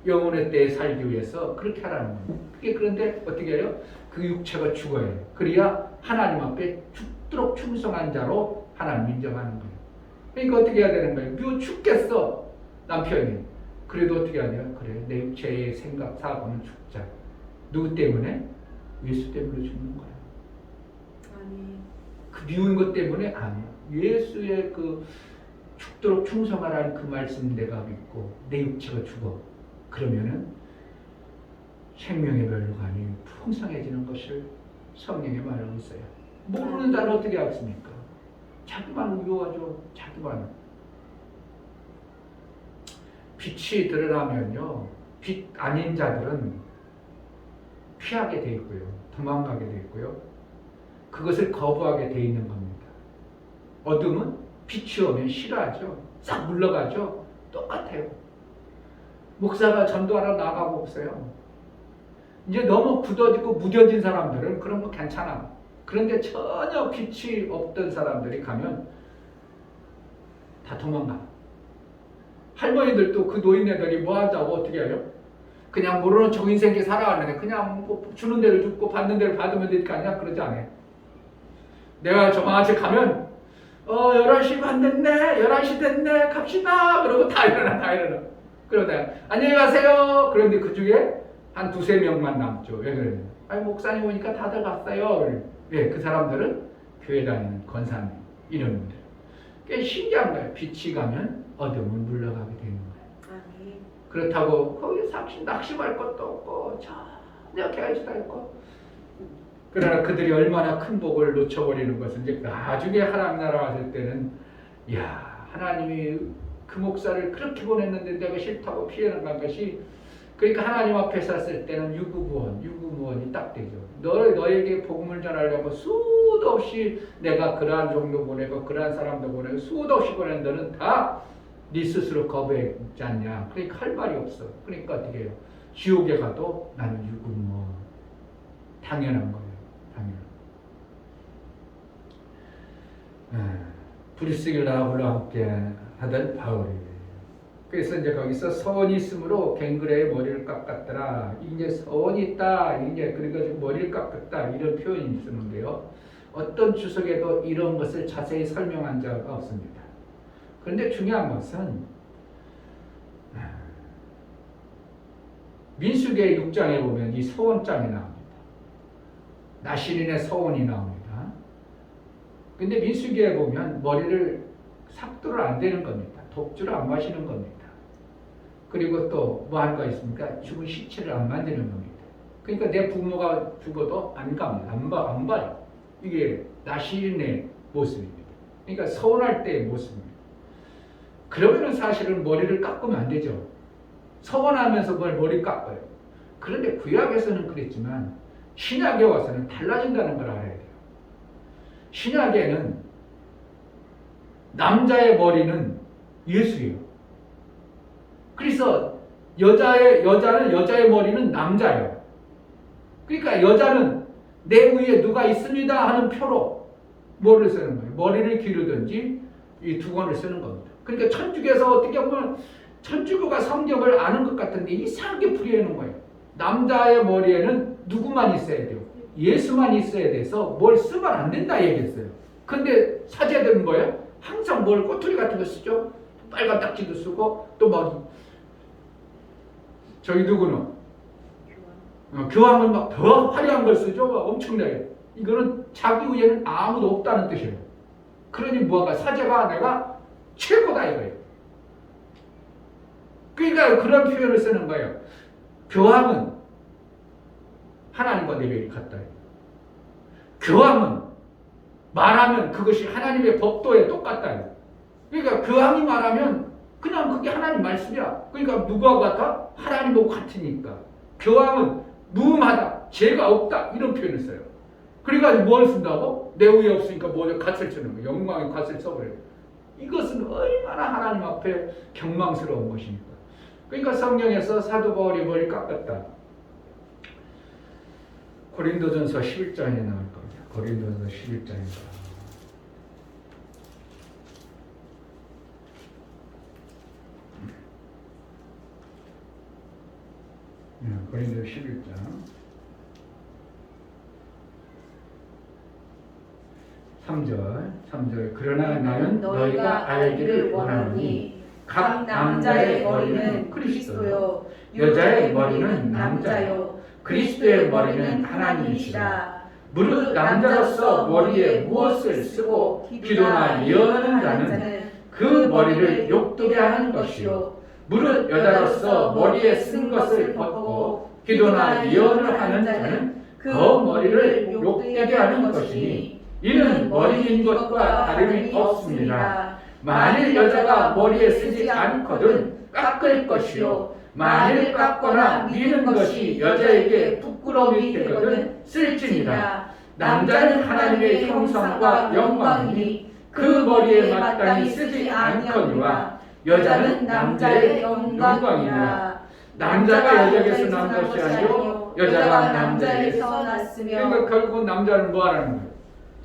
S1: 영혼의 때에 살기 위해서 그렇게 하라는 거예요. 그게 그런데 어떻게 해요? 그 육체가 죽어야 해요. 그래야 하나님 앞에 죽도록 충성한 자로 하나님 인정하는 거예요. 그러니까 어떻게 해야 되는 거예요? 묘 죽겠어 남편이. 그래도 어떻게 하냐? 그래 내 육체의 생각 사고는 죽자. 누구 때문에? 예수 때문에 죽는 거야.
S2: 아니.
S1: 그 미운 것 때문에 아니야. 예수의 그 죽도록 충성하라는 그 말씀 내가 믿고 내 육체가 죽어. 그러면은 생명의 멸류가 아닌 풍성해지는 것을 성령이 말하고 있어요. 모르는 자는 어떻게 하겠습니까? 자기만 우겨가지고 자기만. 빛이 드러나면요, 빛 아닌 자들은 피하게 돼 있고요, 도망가게 돼 있고요, 그것을 거부하게 돼 있는 겁니다. 어둠은 빛이 오면 싫어하죠. 싹 물러가죠. 똑같아요. 목사가 전도하러 나가고 없어요. 이제 너무 굳어지고 무뎌진 사람들은 그런 거 괜찮아. 그런데 전혀 빛이 없던 사람들이 가면 다 도망가. 할머니들도 그 노인네들이 뭐 한다고 어떻게 해요? 그냥 모르는 척 인생에 살아가는데 그냥 뭐 주는 대로 죽고 받는 대로 받으면 될 거 아니야? 그러지 않아요. 내가 저만한테 가면 11시 반 됐네, 11시 됐네, 갑시다. 그러고 다 일어나. 그러다 안녕히 가세요. 그런데 그 중에 한 2-3명만 남죠. 왜 그러냐? 아니 목사님 오니까 다들 갔어요. 왜? 그 사람들은 교회 다니는 권사님 이런 분들. 꽤 신기한 거예요. 빛이 가면 어둠은 물러가게 되는 거예요.
S2: 아니.
S1: 그렇다고 거기 낙심할 것도 없고 전혀 개의치도 않고. 그러나 그들이 얼마나 큰 복을 놓쳐버리는 것은 이제 나중에 하나님 나라 왔을 때는 야 하나님이 그 목사를 그렇게 보냈는데 내가 싫다고 피해나간 것이, 그러니까 하나님 앞에 섰을 때는 유구무원이 딱 되죠. 너에게 복음을 전하려고 수도 없이 내가 그러한 종도 보내고 그러한 사람도 보내고 수도 없이 보낸 너는 다 네 스스로 거부했지 않냐. 그러니까 할 말이 없어. 그러니까 어떻게 해요? 지옥에 가도 나는 유구무원. 당연한 거예요. 당연. 브리스길 라울과 함께 하던 바울이. 그래서 이제 거기서 서원이 있으므로 갱그레의 머리를 깎았더라. 이제 서원이 있다. 이제 그래가지고 머리를 깎았다. 이런 표현이 쓰는데요. 어떤 주석에도 이런 것을 자세히 설명한 자가 없습니다. 그런데 중요한 것은 민수기 6장에 보면 이 서원장이 나옵니다. 나시린의 서원이 나옵니다. 근데 민수기에 보면 머리를 삭도를 안 대는 겁니다. 독주를 안 마시는 겁니다. 그리고 또 뭐 하는 거 있습니까? 죽은 시체를 안 만드는 겁니다. 그러니까 내 부모가 죽어도 안 갑니다. 안 봐요. 이게 나시린의 모습입니다. 그러니까 서운할 때의 모습입니다. 그러면은 사실은 머리를 깎으면 안 되죠. 서운하면서 머리 깎아요. 그런데 구약에서는 그랬지만 신약에 와서는 달라진다는 걸 알아야 돼요. 신약에는 남자의 머리는 예수예요. 그래서 여자의 머리는 남자예요. 그러니까 여자는 내 위에 누가 있습니다 하는 표로 뭐를 쓰는 거예요? 머리를 기르든지 이 두건을 쓰는 겁니다. 그러니까 천주교에서 어떻게 보면 천주교가 성경을 아는 것 같은데 이상하게 풀이해놓은 거예요. 남자의 머리에는 누구만 있어야 돼요? 예수만 있어야 돼서 뭘 쓰면 안 된다 얘기했어요. 근데 사제들은 뭐예요? 항상 뭘 꼬투리 같은 거 쓰죠. 빨간 딱지도 쓰고 또 막 저기 누구는 교황은 막 더 화려한 걸 쓰죠. 엄청나게. 이거는 자기 위에는 아무도 없다는 뜻이에요. 그러니 뭐가 사제가 내가 최고다 이거예요. 그러니까 그런 표현을 쓰는 거예요. 교황은 하나님과 레벨이 같다. 교황은 말하면 그것이 하나님의 법도에 똑같다. 그러니까 교황이 말하면 그냥 그게 하나님 말씀이야. 그러니까 누구와 같아? 하나님하고 같으니까. 교황은 무음하다, 죄가 없다 이런 표현을 써요. 그러니까 뭘 쓴다고? 내 위에 없으니까 뭐 갓을 쓰는 거예요. 영광의 갓을 써버려요. 이것은 얼마나 하나님 앞에 경망스러운 것입니까? 그러니까 성경에서 사도 바울이 머리를 깎았다. 고린도전서 11장에 나올 겁니다. 고린도전서 11장입니다. 고린도 11장 3절 그러나 나는 너희가 알기를 원하노니 각 남자의 머리는 그리스도요 여자의 머리는 남자요 그리스도의 머리는 하나님이시라. 무릇 남자로서 머리에 무엇을 쓰고 기도나 예언하는 자는 그 머리를 욕되게 하는 것이요 무릇 여자로서 머리에 쓴 것을 벗고 기도나 예언을 하는 자는 그 머리를 욕되게 하는 것이니 이는 머리인 것과 다름이 없습니다. 만일 여자가 머리에 쓰지 않거든 깎을 것이요 만일 깎거나 미는 것이 여자에게 부끄러움이 되거든 쓸지니라. 남자는 하나님의 형상과 영광이니 그 머리에 마땅히 쓰지 않거니와 여자는 남자의 영광이니라. 남자가 여자에게서 난 것이 아니요 여자가 남자에게서 났으며. 그러니까 결국 남자는 뭐 하라는 거예요?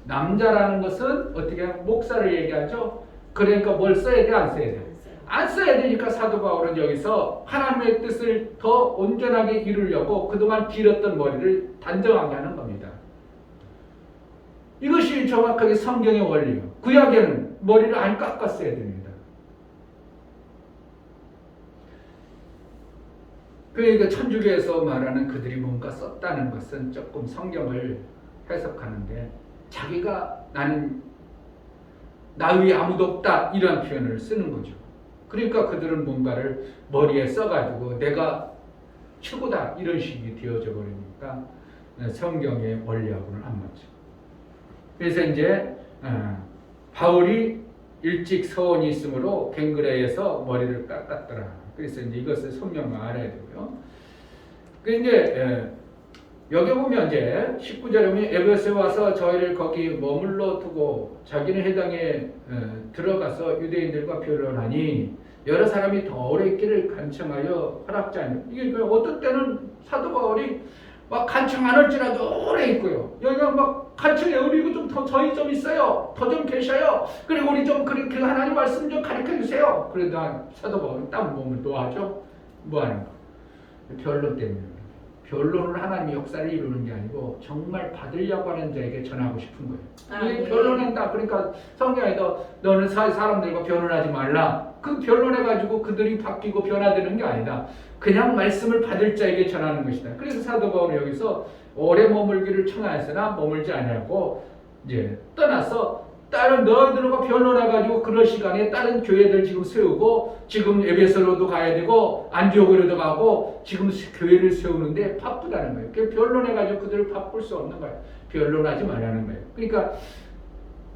S1: 남자라는 것은 어떻게 목사를 얘기하죠? 그러니까 뭘 써야 돼? 안 써야 돼? 안 써야 되니까 사도 바울은 여기서 하나님의 뜻을 더 온전하게 이루려고 그동안 길었던 머리를 단정하게 하는 겁니다. 이것이 정확하게 성경의 원리예요. 구약에는 머리를 안 깎았어야 됩니다. 그러니까 천주교에서 말하는 그들이 뭔가 썼다는 것은 조금 성경을 해석하는데 자기가 나는 나 위에 아무도 없다 이런 표현을 쓰는 거죠. 그러니까 그들은 뭔가를 머리에 써가지고 내가 최고다 이런 식이 되어져 버리니까 성경의 원리하고는 안 맞죠. 그래서 이제 바울이 일찍 서원이 있으므로 갱그레에서 머리를 깎았더라. 그래서 이제 이것을 성경을 알아야 되고요. 그 이제 여기 보면 이제 19절에 보면 에베소에 와서 저희를 거기 머물러 두고 자기는 해당에 들어가서 유대인들과 변론하니 여러 사람이 더 오래 있기를 간청하여 허락자니. 이게 어떤 때는 사도 바울이 막 간청 안 할지라도 오래 있고요. 여기가 막 간청해 우리 좀 더 저희 좀 있어요. 더 좀 계셔요. 그리고 우리 좀 그렇게 하나님 말씀 좀 가르쳐 주세요. 그래도 사도 바울은 땀 몸을 놓아죠. 뭐 하는 거? 변론 때문에. 변론을 하나님의 역사를 이루는 게 아니고 정말 받으려고 하는 자에게 전하고 싶은 거예요. 이게 변론한다. 그러니까 성경에도 너는 사람들과 변론하지 말라. 그 변론해가지고 그들이 바뀌고 변화되는 게 아니다. 그냥 말씀을 받을 자에게 전하는 것이다. 그래서 사도 바울은 여기서 오래 머물기를 청하였으나 머물지 아니하고 이제 떠나서 다른 너희들과 변론해가지고 그럴 시간에 다른 교회들 지금 세우고 지금 에베소로도 가야 되고 안디오고로도 가고 지금 교회를 세우는데 바쁘다는 거예요. 그 변론해가지고 그들을 바쁠 수 없는 거예요. 변론하지 말라는 거예요. 그러니까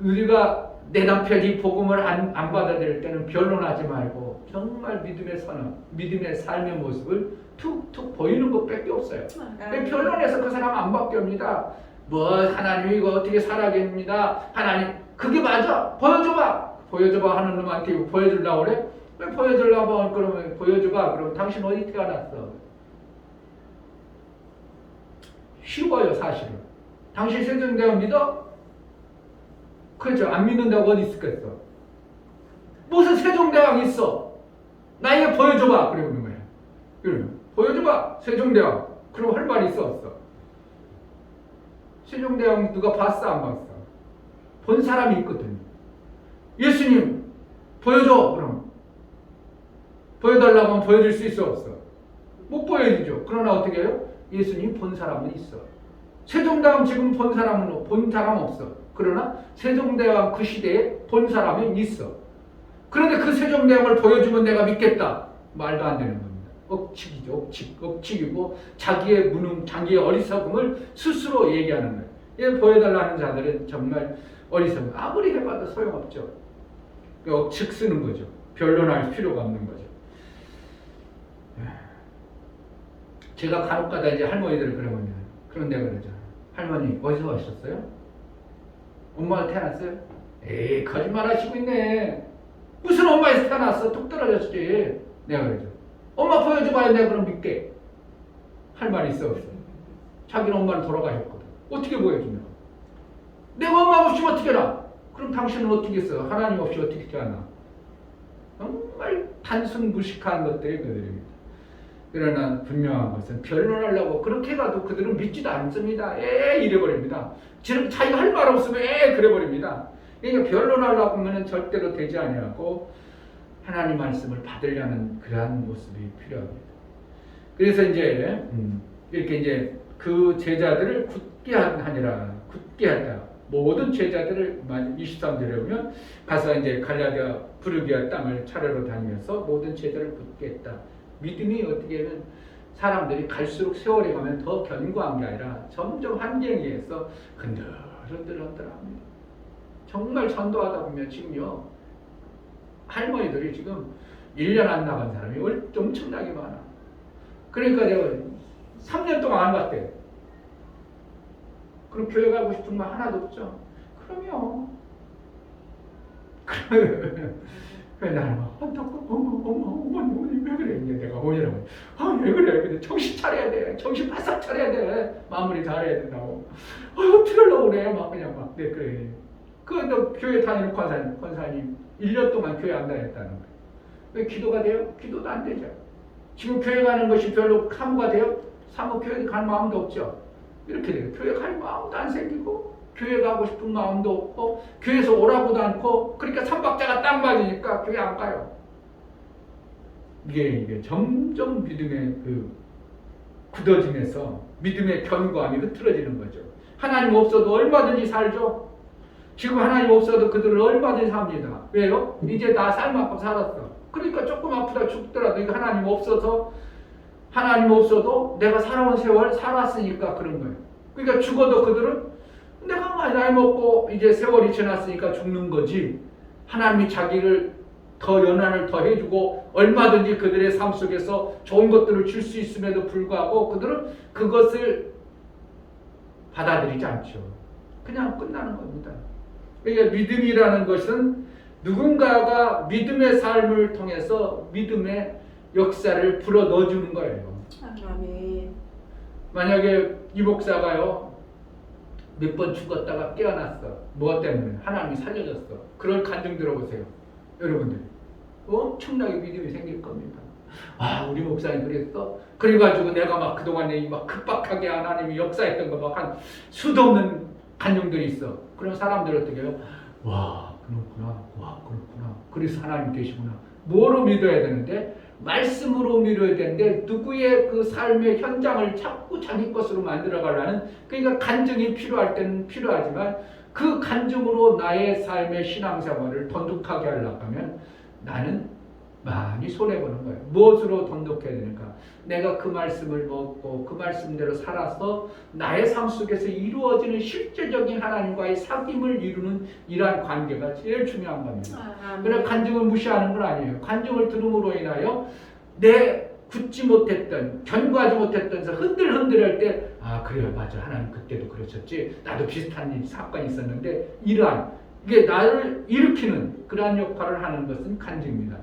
S1: 우리가 내 남편이 복음을 안 받아들일 때는 변론하지 말고 정말 믿음의 선언, 믿음의 삶의 모습을 툭툭 보이는 것밖에 없어요. 변론해서 그 사람 안 바뀝니다. 뭐 하나님 이거 어떻게 살아겠습니다. 하나님 그게 맞아. 보여줘봐 하는 놈한테 보여주려고 그래? 왜 보여주려고 하면 그러면 보여줘봐. 그러면 당신 어디 태어났어? 쉬워요 사실은. 당신 세종대왕 믿어? 그렇죠. 안 믿는다고 어디 있겠어? 무슨 세종대왕 있어? 나에게 보여줘봐. 그러는 거야. 그러면 보여줘봐 세종대왕. 그럼 할 말이 있어 없어? 세종대왕 누가 봤어 안 봤어? 본 사람이 있거든요. 예수님 보여줘. 그럼 보여달라고 하면 보여줄 수 있어 없어? 못 보여주죠. 그러나 어떻게 해요? 예수님 본 사람은 있어. 세종대왕 지금 본 사람은 없어. 그러나 세종대왕 그 시대에 본 사람은 있어. 그런데 그 세종대왕을 보여주면 내가 믿겠다. 말도 안 되는 겁니다. 억측이죠. 억측이고 자기의 무능, 자기의 어리석음을 스스로 얘기하는 거예요. 이 보여달라는 자들은 정말 어리석음. 아무리 해봐도 소용없죠. 억측 쓰는 거죠. 변론할 필요가 없는 거죠. 제가 간혹가다 이제 할머니들 그런데 그러죠. 할머니 어디서 오셨어요? 엄마가 태어났어요? 에이 거짓말 하시고 있네. 무슨 엄마에서 태어났어? 뚝 떨어졌지. 내가 그러죠. 엄마 보여줘봐요. 내가 그럼 믿게. 할 말이 있어 없어? 자기는 엄마는 돌아가셨거든. 어떻게 보여주냐? 내가 엄마 없이 어떻게 하나? 그럼 당신은 어떻게 했어? 하나님 없이 어떻게 하나? 정말 단순 무식한 것들이 그들입니다. 그러나 분명한 것은 변론하려고 그렇게 가도 그들은 믿지도 않습니다. 이래버립니다. 지금 자기가 할 말 없으면 그래버립니다. 그러니까 변론하려고 하면 절대로 되지 아니하고 하나님 말씀을 받으려는 그러한 모습이 필요합니다. 그래서 이제 이렇게 이제 그 제자들을 굳게 하니라, 굳게 하다. 모든 제자들을 23절에 보면 가서 이제 갈라디아 부르기아 땅을 차례로 다니면서 모든 제자를 굳게 했다. 믿음이 어떻게 하면 사람들이 갈수록 세월이 가면 더 견고한 게 아니라 점점 한계에서 흔들흔들합니다. 정말 전도하다 보면 지금요 할머니들이 지금 1년 안 나간 사람이 엄청나게 많아. 그러니까 내가 3년 동안 안 갔대. 그럼 교회 가고 싶은 거 하나도 없죠. 그럼요. 그래 나는 막 어머니 왜 그래? 이제 내가 뭐냐고. 왜 그래? 근데 정신 차려야 돼. 정신 바싹 차려야 돼. 마무리 잘해야 된다고. 어떻게 하려고 그래? 막 그냥 막 네, 그래. 너 교회 다니는 권사님 1년 동안 교회 안 다녔다는 거예요. 왜 기도가 돼요? 기도도 안 되죠. 지금 교회 가는 것이 별로 사모가 돼요? 사모 교회 갈 마음도 없죠. 이렇게 돼요. 교회 갈 마음도 안 생기고 교회 가고 싶은 마음도 없고 교회에서 오라고도 않고 그러니까 삼박자가 딱 맞으니까 교회 안 가요. 이게 점점 믿음의 굳어짐에서 믿음의 견고함이 흐트러지는 거죠. 하나님 없어도 얼마든지 살죠. 지금 하나님 없어도 그들은 얼마든지 삽니다. 왜요? 이제 나 삶만큼 살았어. 그러니까 조금 아프다 죽더라도 이거 하나님 없어도 내가 살아온 세월 살았으니까 그런 거예요. 그러니까 죽어도 그들은 내가 나이 먹고 이제 세월이 지났으니까 죽는 거지. 하나님이 자기를 더 연한을 더 해주고 얼마든지 그들의 삶 속에서 좋은 것들을 줄 수 있음에도 불구하고 그들은 그것을 받아들이지 않죠. 그냥 끝나는 겁니다. 그러니까 믿음이라는 것은 누군가가 믿음의 삶을 통해서 믿음의 역사를 불어 넣어주는 거예요.
S2: 아멘.
S1: 만약에 이 목사가요 몇 번 죽었다가 깨어났어. 뭐 때문에? 하나님이 살려줬어. 그럴 간증 들어보세요. 여러분들 엄청나게 믿음이 생길 겁니다. 우리 목사님 그랬어? 그래가지고 내가 막 그동안에 막 급박하게 하나님이 역사했던 거 막 한 수도 없는 간증들이 있어. 그럼 사람들 어떻게 해요? 그렇구나. 그래서 하나님 계시구나. 뭐로 믿어야 되는데? 말씀으로 믿어야 되는데 누구의 그 삶의 현장을 자꾸 자기 것으로 만들어가려는 그러니까 간증이 필요할 때는 필요하지만 그 간증으로 나의 삶의 신앙생활을 돈독하게 하려고 하면 나는 많이 손해보는 거예요. 무엇으로 돈독해야 되는가? 내가 그 말씀을 먹고 그 말씀대로 살아서 나의 삶 속에서 이루어지는 실제적인 하나님과의 사귐을 이루는 이러한 관계가 제일 중요한 겁니다. 그러나 간증을 무시하는 건 아니에요. 간증을 들음으로 인하여 내 굳지 못했던 견고하지 못했던 흔들흔들할 때 그래요 맞아 하나님 그때도 그러셨지 나도 비슷한 사건이 있었는데 이러한 이게 나를 일으키는 그러한 역할을 하는 것은 간증입니다.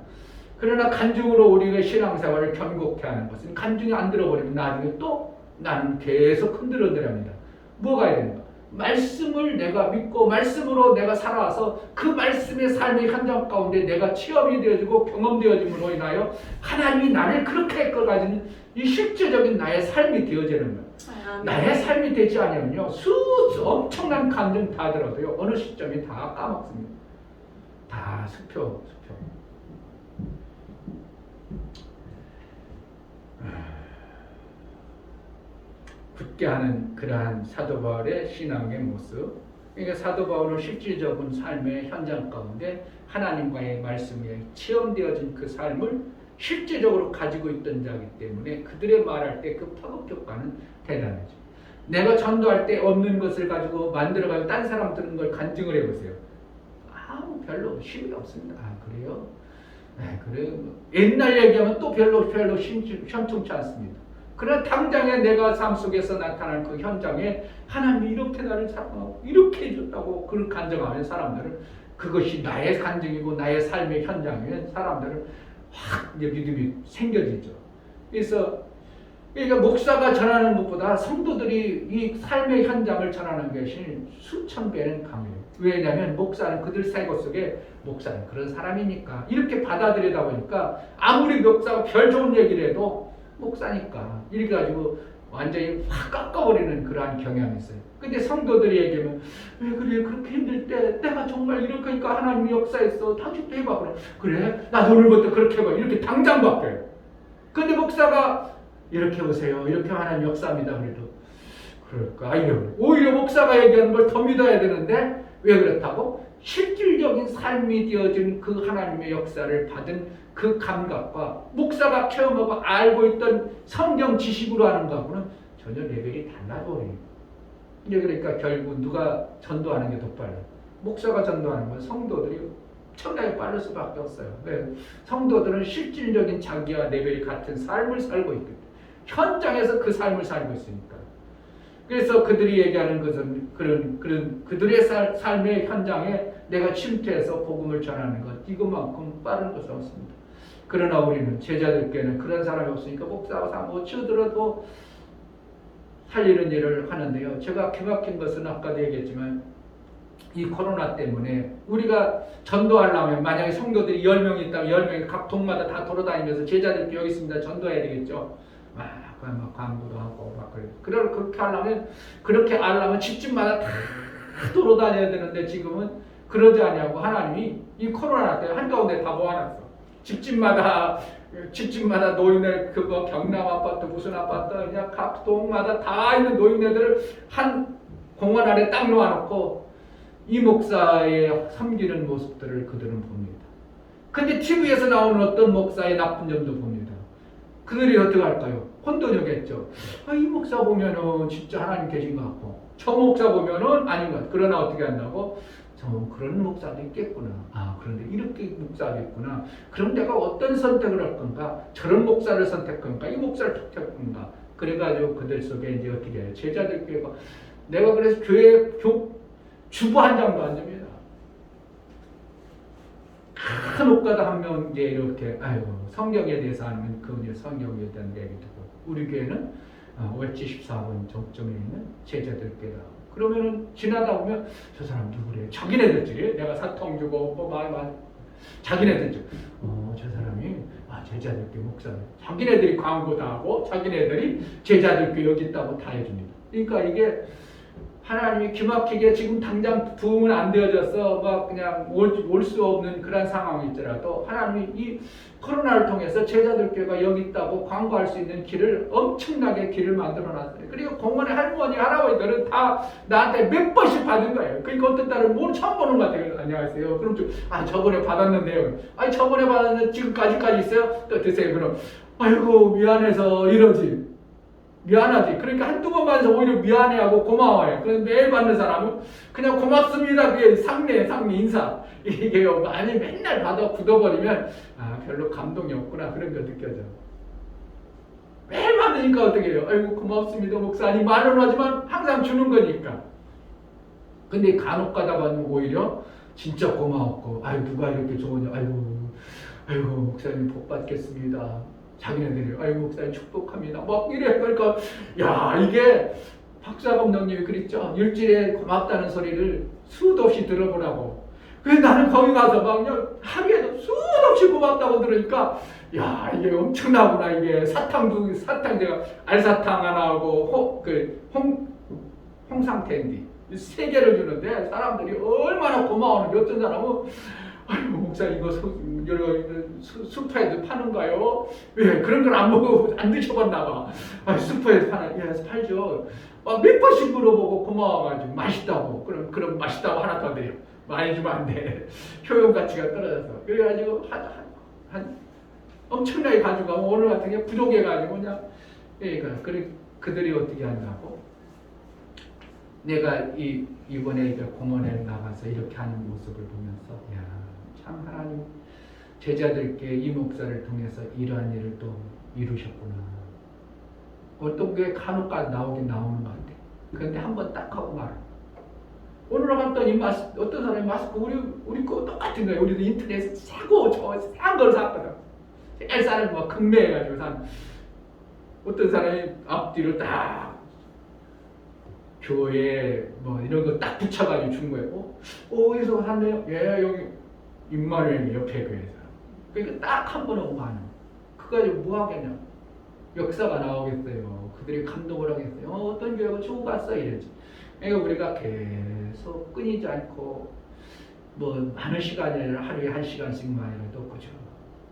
S1: 그러나 간증으로 우리가 신앙생활을 견고케 하는 것은 간증이 안 들어버리면 나중에 또 나는 계속 흔들흔들합니다. 뭐가 해야 되는가? 말씀을 내가 믿고 말씀으로 내가 살아와서 그 말씀의 삶의 현장 가운데 내가 체험이 되어지고 경험되어짐으로 인하여 하나님이 나를 그렇게 이끌어가지는 이 실제적인 나의 삶이 되어지는 거예요. 나의 삶이 되지 않으면요 엄청난 감정 다 들어도요 어느 시점에 다 까먹습니다. 다 수표. 굳게 하는 그러한 사도 바울의 신앙의 모습. 그러니까 사도 바울은 실질적인 삶의 현장 가운데 하나님과의 말씀에 체험되어진 그 삶을 실제적으로 가지고 있던 자이기 때문에 그들의 말할 때 그 파급 효과는 대단하죠. 내가 전도할 때 없는 것을 가지고 만들어가지고 딴 사람 들은 걸 간증을 해보세요. 별로 힘이 없습니다. 그래요? 그래요. 옛날 얘기하면 또 별로 현통치 않습니다. 그러나 당장에 내가 삶 속에서 나타나는 그 현장에 하나님이 이렇게 나를 사랑하고 이렇게 해줬다고 그걸 간증하면 사람들은 그것이 나의 간증이고 나의 삶의 현장이면 사람들은 확 이제 믿음이 생겨지죠. 그래서 그러니까 목사가 전하는 것보다 성도들이 이 삶의 현장을 전하는 것이 수천 배는 강해요. 왜냐하면 목사는 그들 사고 속에 목사는 그런 사람이니까 이렇게 받아들이다 보니까 아무리 목사가 별 좋은 얘기를 해도 목사니까 이렇게 가지고 완전히 확 깎아버리는 그러한 경향이 있어요. 근데 성도들이 얘기하면 왜 그래 그렇게 힘들 때 내가 정말 이렇게 하니까 하나님이 역사했어. 당신도 해봐. 그럼 그래 나도 오늘부터 그렇게 해봐. 이렇게 당장 바뀌어요. 근데 목사가 이렇게 오세요. 이렇게 하나님 역사합니다. 그래도 그럴까? 오히려 목사가 얘기하는 걸 더 믿어야 되는데 왜 그렇다고? 실질적인 삶이 되어진 그 하나님의 역사를 받은 그 감각과 목사가 체험하고 알고 있던 성경 지식으로 하는 것하고는 전혀 레벨이 달라져요. 이제 그러니까 결국 누가 전도하는 게 더 빨라요? 목사가 전도하는 건 성도들이 엄청나게 빠를 수밖에 없어요. 왜? 성도들은 실질적인 자기와 레벨이 같은 삶을 살고 있거든요. 현장에서 그 삶을 살고 있으니까. 그래서 그들이 얘기하는 것은 그런 그들의 삶의 현장에 내가 침투해서 복음을 전하는 것 이것만큼 빠른 것은 없습니다. 그러나 우리는 제자들께는 그런 사람이 없으니까 목사가 뭐 치우더라도 살리는 일을 하는데요. 제가 기막힌 것은 아까도 얘기했지만 이 코로나 때문에 우리가 전도하려면 만약에 성도들이 10명이 있다면 10명이 각 동마다 다 돌아다니면서 제자들께 여기 있습니다. 전도해야 되겠죠. 막 광고도 하고 막 그래. 그렇게 하려면 집집마다 다 돌아다녀야 되는데 지금은 그러지 않냐고 하나님이 이 코로나 때 한가운데 다 모아놨어. 집집마다 노인네 그거 경남 아파트 무슨 아파트 그냥 각 동마다 다 있는 노인네들을 한 공원 안에 딱 놓아놓고 이 목사의 섬기는 모습들을 그들은 봅니다. 근데 TV에서 나오는 어떤 목사의 나쁜 점도 봅니다. 그들이 어떻게 할까요? 혼돈이겠죠. 이 목사 보면은 진짜 하나님 계신 것 같고 저 목사 보면은 아닌 것 같고 그러나 어떻게 한다고? 그런 목사도 있겠구나. 그런데 이렇게 목사도 있구나. 그럼 내가 어떤 선택을 할 건가? 저런 목사를 선택할 건가? 이 목사를 선택할 건가? 그래가지고 그들 속에 이제 어떻게 해요? 제자들끼리 내가 그래서 교회 주보 한 장도 안 줍니다. 큰 옷가다 한 명 이제 이렇게 성경에 대해서 하면 그분이 성경에 대한 얘기 듣고 우리 교회는 웨치 14번 정점에 있는 제자들께다. 그러면은 지나다 보면 저 사람 누구래? 자기네들지. 내가 사통 주고 뭐 자기네들지. 저 사람이 제자들께 목사님. 자기네들이 광고도 하고 자기네들이 제자들께 여기 있다고 다 해줍니다. 그러니까 이게 하나님이 기막히게 지금 당장 부흥은 안 되어져서 막 그냥 올 수 없는 그런 상황이 있더라도 하나님이 이 코로나를 통해서 제자들교회가 여기 있다고 광고할 수 있는 길을 엄청나게 길을 만들어놨어요. 그리고 공원의 할머니 할아버지들은 다 나한테 몇 번씩 받은 거예요. 그러니까 어떤 딸은 뭘 처음 보는 것 같아요. 안녕하세요. 그럼 저번에 받았는데요. 저번에 받았는데 지금까지까지 있어요. 또 드세요. 그럼 아이고 미안해서 이러지. 미안하지. 그러니까 한두 번 받아서 오히려 미안해하고 고마워요. 그런데 매일 받는 사람은 그냥 고맙습니다. 그게 상례 인사. 이게요. 많이 맨날 받아 굳어버리면 별로 감동이 없구나. 그런 거 느껴져. 매일 받으니까 어떻게 해요? 아이고 고맙습니다. 목사님 말은 하지만 항상 주는 거니까. 근데 간혹 가다 보면 오히려 진짜 고마웠고 누가 이렇게 좋으냐. 아이고 목사님 복 받겠습니다. 자기네들이 아이고 목사님 축복합니다. 막 이래. 그러니까 이게 박사 감독님이 그랬죠. 일주일에 고맙다는 소리를 수도 없이 들어보라고. 그래서 나는 거기 가서 막 그냥 하루에도 수도 없이 고맙다고 들으니까 이게 엄청나구나. 이게 사탕 제가 알사탕 하나 하고 홍상텐디 3개를 주는데 사람들이 얼마나 고마워하는지 어떤 사람은 아이고 목사님 이거 슈퍼에도 파는가요? 왜 그런 걸 안 먹어 안 드셔봤나 봐. 슈퍼에서 팔죠. 몇 번씩 물어보고 고마워가지고 맛있다고 그럼 맛있다고 하나 더 드려. 많이 주면 안 돼. 효용 가치가 떨어져서 그래가지고 한 엄청나게 가져가면 오늘 같은 게 부족해가지고 그냥 그들이 어떻게 한다고? 내가 이번에 공원에 나가서 이렇게 하는 모습을 보면서 참 하나님 제자들께 이 목사를 통해서 이러한 일을 또 이루셨구나. 어떤 게 간혹까지 나오는 것 같아. 그런데 한번 딱 하고 말아. 오늘 갔더니 어떤 사람이 마스크 우리 거 똑같은 거예요. 우리도 인터넷에서 싼 걸 샀거든. 쌀쌀을 막 극매해가지고 산. 어떤 사람이 앞뒤로 딱 교회 뭐 이런 거 딱 붙여가지고 준 거예요. 어디서 샀네요? 예, 여기 임마누엘 옆에 교회에서. 그러니까 딱 한 번 오고 가는. 그거 가지고 뭐 하겠냐? 역사가 나오겠어요. 그들이 감동을 하겠어요. 어떤 교회가 주고 갔어 이러지. 그러니까 우리가 계속 끊이지 않고 뭐 많은 시간이 아니라 하루에 1시간씩만이라도 그죠.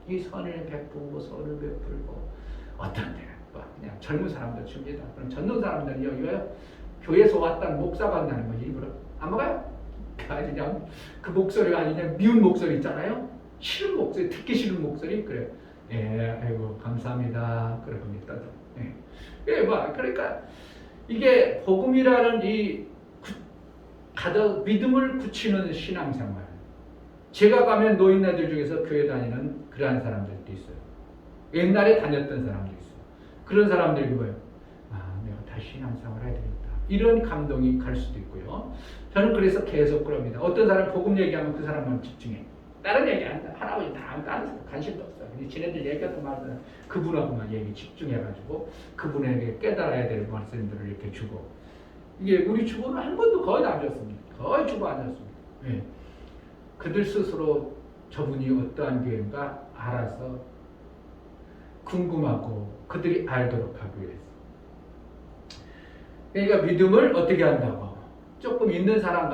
S1: 이 선을 베푸고 선을 베풀고 어떤 데는 뭐 그냥 젊은 사람들 줍니다. 그럼 젊은 사람들은 여기가요. 교회에서 왔다는 목사가 한다는 거지 일부러 안 먹어요? 그냥 그 목소리가 아니냐 미운 목소리 있잖아요. 싫은 목소리, 듣기 싫은 목소리 그래. 예, 아이고 감사합니다. 그럽니다. 예, 예, 뭐 그러니까 이게 복음이라는 이 가득 믿음을 굳히는 신앙생활. 제가 가면 노인네들 중에서 교회 다니는 그러한 사람들도 있어요. 옛날에 다녔던 사람도 있어요. 그런 사람들이 뭐예요? 아, 내가 다시 신앙생활 해야 되겠다. 이런 감동이 갈 수도 있고요. 저는 그래서 계속 그럽니다. 어떤 사람 복음 얘기하면 그 사람만 집중해. 다른 얘기 안 한다. 할아버지 다 다른 사람 관심도 없어. 근데 지네들 얘기했던 말은 그분하고만 얘기 집중해가지고 그분에게 깨달아야 될 말씀들을 이렇게 주고 이게 우리 주보는 한 번도 거의 안 줬습니다. 거의 주보 안 줬습니다. 예. 그들 스스로 저분이 어떠한 교회인가 알아서 궁금하고 그들이 알도록 하기 위해서. 그러니까 믿음을 어떻게 한다고? 조금 있는 사람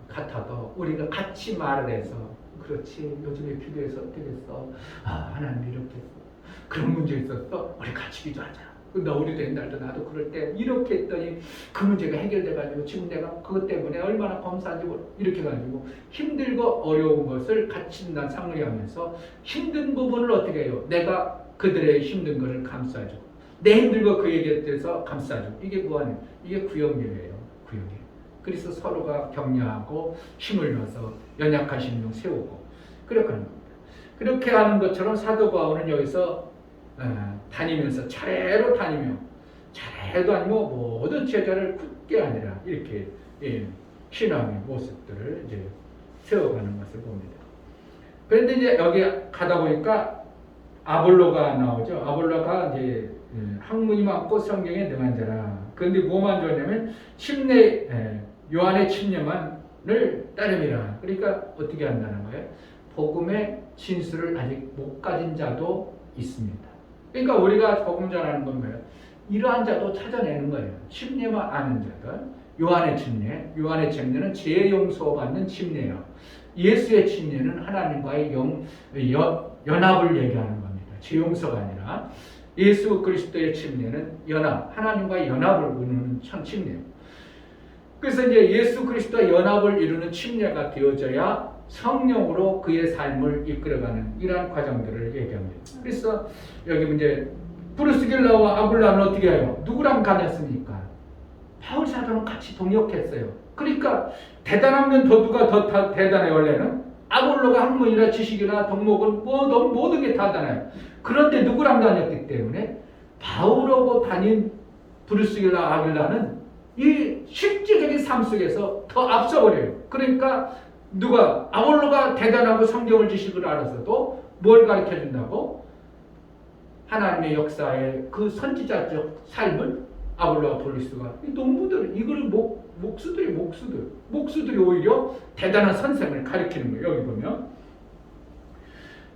S1: 같아도 우리가 같이 말을 해서 그렇지 요즘에 기도해서 어떻게 했어? 아 하나님 이렇게 했어. 그런 문제 있었어? 우리 같이 기도하자. 나 우리도 옛날도 나도 그럴 때 이렇게 했더니 그 문제가 해결돼가지고 지금 내가 그것 때문에 얼마나 검사한지 이렇게 가지고 힘들고 어려운 것을 같이 난 상의하면서 힘든 부분을 어떻게 해요? 내가 그들의 힘든 것을 감싸주고 내 힘들고 그 얘기에 대해서 감싸주고 이게 뭐하냐? 이게 구역예배예요. 구역예배. 그래서 서로가 격려하고 힘을 넣어서 연약하신 분 세우고 그렇게 하는 겁니다. 그렇게 하는 것처럼 사도 바울은 여기서 다니면서 차례로 다니며 차례도 아니고 모든 제자를 굳게 아니라 이렇게 신앙의 모습들을 이제 세워가는 것을 봅니다. 그런데 이제 여기 가다 보니까 아볼로가 나오죠. 아볼로가 이제 학문이 많고 성경에 능한 자라. 그런데 뭐만 좋냐면 침례 요한의 침례만을 따름이라. 그러니까 어떻게 한다는 거예요? 복음의 진수를 아직 못 가진 자도 있습니다. 그러니까 우리가 복음 전하는 건 뭐예요? 이러한 자도 찾아내는 거예요. 침례만 아는 자들. 요한의 침례. 요한의 침례는 죄 용서받는 침례예요. 예수의 침례는 하나님과의 연합을 얘기하는 겁니다. 죄 용서가 아니라 예수 그리스도의 침례는 연합, 하나님과의 연합을 이루는 침례예요. 그래서 이제 예수 그리스도와 연합을 이루는 침례가 되어져야 성령으로 그의 삶을 이끌어가는 이러한 과정들을 얘기합니다. 그래서 여기 이제 브루스길라와 아굴라는 어떻게 해요? 누구랑 다녔습니까? 바울 사도는 같이 동역했어요. 그러니까 대단하면 누가 더 대단해 원래는? 아볼로가 학문이나 지식이나 덕목은 모든 게 다잖아요. 그런데 누구랑 다녔기 때문에 바울하고 다닌 브루스길라 아굴라는 이 실제적인 삶 속에서 더 앞서버려요. 그러니까 누가 아볼로가 대단하고 성경을 지식을 알아서도 뭘 가르쳐준다고? 하나님의 역사의 그 선지자적 삶을 아볼로가 돌릴 수가. 이 농부들 이거를 목수들이 오히려 대단한 선생을 가르치는 거예요. 여기 보면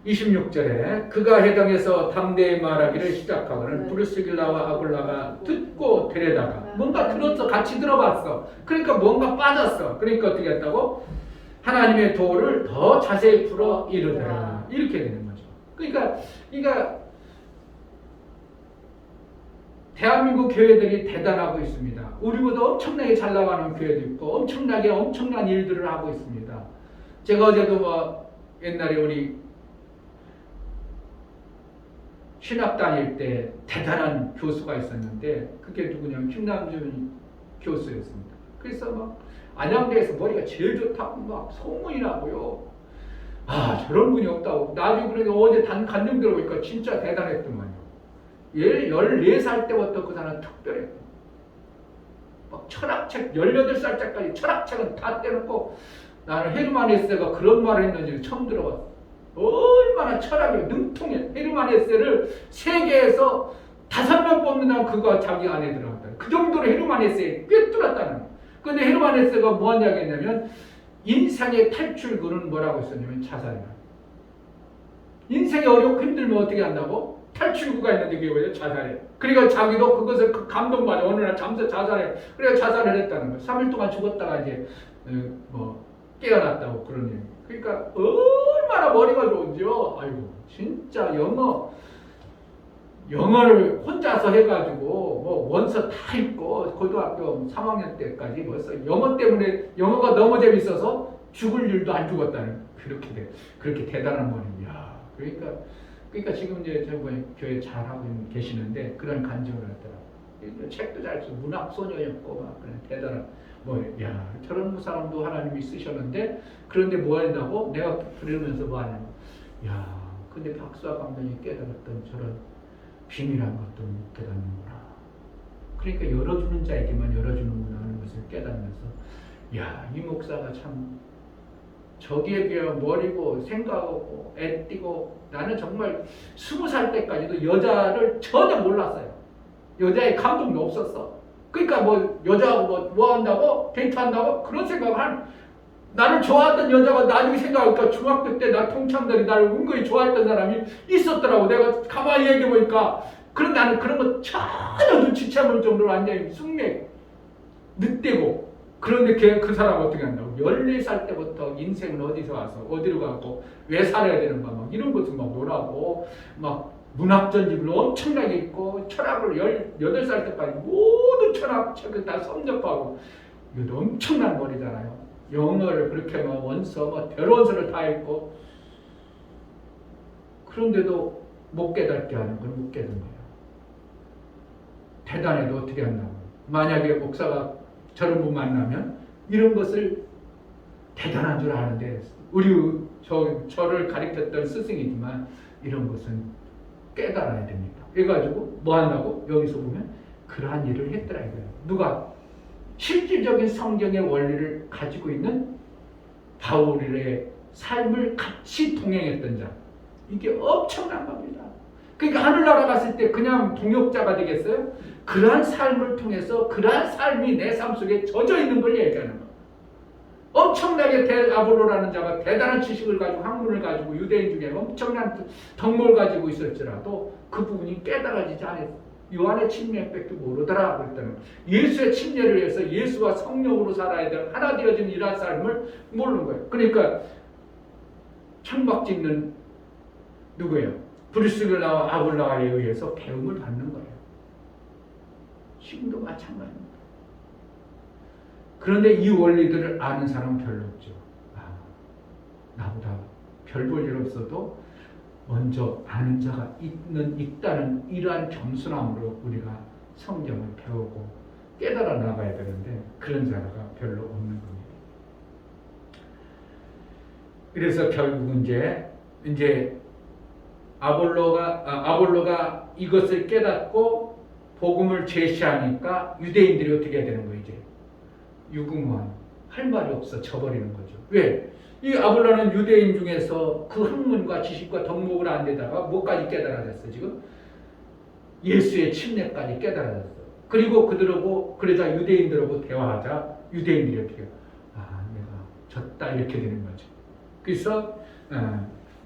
S1: 26절에 그가 해당해서 담대히 말하기를 시작하고는 브루스길라와 아굴라가 듣고 데려다가 뭔가 들었어. 같이 들어봤어. 그러니까 뭔가 빠졌어. 그러니까 어떻게 했다고? 하나님의 도를 더 자세히 풀어 이르더라. 이렇게 되는 거죠. 그러니까 대한민국 교회들이 대단하고 있습니다. 우리보다 엄청나게 잘 나가는 교회도 있고 엄청난 일들을 하고 있습니다. 제가 어제도 옛날에 우리 신학 다닐 때 대단한 교수가 있었는데 그게 누구냐면 김남준 교수였습니다. 그래서 안양대에서 머리가 제일 좋다고 소문이 나고요. 저런 분이 없다고. 나중에 그러니 어제 간증 들어보니까 진짜 대단했더만요. 14살 때부터 그 사람은 특별했고 철학책 18살 때까지 철학책은 다 떼놓고 나는 헤르만 헤세가 그런 말을 했는지 처음 들어봤어. 얼마나 철학이 능통해. 헤르만 헤세를 세계에서 5명 뽑는다면 그거 자기 안에 들어갔다. 그 정도로 헤르만헤세에 꿰뚫었다는 거예요. 근데 헤르만헤세가 뭐한 이야기했냐면 인생의 탈출구는 뭐라고 했었냐면 자살이야. 인생이 어렵고 힘들면 어떻게 한다고? 탈출구가 있는데 그게 뭐예요? 자살이에요. 그러니까 자기도 그것을 감동받아 어느 날 잠서 자살해요. 그래서 자살을 했다는 거예요. 3일 동안 죽었다가 이제 깨어났다고 그런 얘기. 그러니까 얼마나 머리가 좋은지요. 아이고 진짜 영어를 혼자서 해가지고 뭐 원서 다 읽고 고등학교 3학년 때까지 벌써 영어 때문에 영어가 너무 재밌어서 죽을 일도 안 죽었다는 그렇게 대단한 분이야. 그러니까 지금 이제 저번에 교회 잘하고 계시는데 그런 간증을 하더라고요. 책도 잘 쓰고 문학 소녀였고 막 그런 대단한 저런 사람도 하나님이 쓰셨는데 그런데 뭐 한다고 내가 들으면서 뭐 하냐면 근데 박수아 감독이 깨달았던 저런 비밀한 것도 못 깨닫는구나. 그러니까 열어주는 자에게만 열어주는구나 하는 것을 깨닫면서 이 목사가 참 저기에 비하면 머리고 생각하고 애띠고 나는 정말 20살 때까지도 여자를 전혀 몰랐어요. 여자의 감동도 없었어. 그러니까 뭐 여자하고 뭐 한다고 데이트한다고 그런 생각을 나를 좋아하던 여자가 나중에 생각하니까 중학교 때 나 동창들이 나를 은근히 좋아했던 사람이 있었더라고. 내가 가만히 얘기해보니까 그런데 나는 그런 거 전혀 눈치채 볼 정도로 완전히 숙맥 늑대고 그런데 그 사람 어떻게 한다고 14살 때부터 인생은 어디서 와서 어디로 가고 왜 살아야 되는가 막 이런 것을 막 놀아고 막 문학 전집을 엄청나게 읽고 철학을 18살 때까지 모든 철학책을 다 섭렵하고 이것도 엄청난 머리잖아요. 영어를 그렇게 막 원서 대론서를 다 읽고 그런데도 못 깨닫게 하는 건 못 깨닫는 거예요. 대단해도 어떻게 한다고. 만약에 목사가 저런 분 만나면 이런 것을 대단한 줄 아는데 저를 가르쳤던 스승이지만 이런 것은 깨달아야 됩니다. 그래가지고 뭐 한다고? 여기서 보면 그러한 일을 했더라 이거예요. 누가? 실질적인 성경의 원리를 가지고 있는 바울의 삶을 같이 동행했던 자. 이게 엄청난 겁니다. 그러니까 하늘나라 갔을 때 그냥 동역자가 되겠어요? 그러한 삶을 통해서 그러한 삶이 내 삶 속에 젖어 있는 걸 얘기하는 거예요. 엄청나게 아볼로라는 자가 대단한 지식을 가지고 학문을 가지고 유대인 중에 엄청난 덕목을 가지고 있을지라도 그 부분이 깨달아지지 않았어요. 요한의 침례밖에 모르더라 그랬다는 예수의 침례를 해서 예수와 성령으로 살아야 될 하나 되어진 이러한 삶을 모르는 거예요. 그러니까 청박짓는 누구예요? 브루스길라와 아볼라에 의해서 배움을 받는 거예요. 지금도 마찬가지입니다. 그런데 이 원리들을 아는 사람은 별로 없죠. 나보다 별 볼 일 없어도 먼저 아는 자가 있다는 이러한 겸손함으로 우리가 성경을 배우고 깨달아 나가야 되는데 그런 자가 별로 없는 겁니다. 그래서 결국은 이제 아볼로가 이것을 깨닫고 복음을 제시하니까 유대인들이 어떻게 해야 되는 거예요? 이제 유궁화한 할 말이 없어 져버리는 거죠. 왜? 이 아볼로는 유대인 중에서 그 학문과 지식과 덕목을 안 되다가 뭐까지 깨달아졌어 지금? 예수의 침례까지 깨달아졌어. 그리고 그러자 유대인들하고 대화하자 유대인들이 어떻게 내가 졌다 이렇게 되는 거죠. 그래서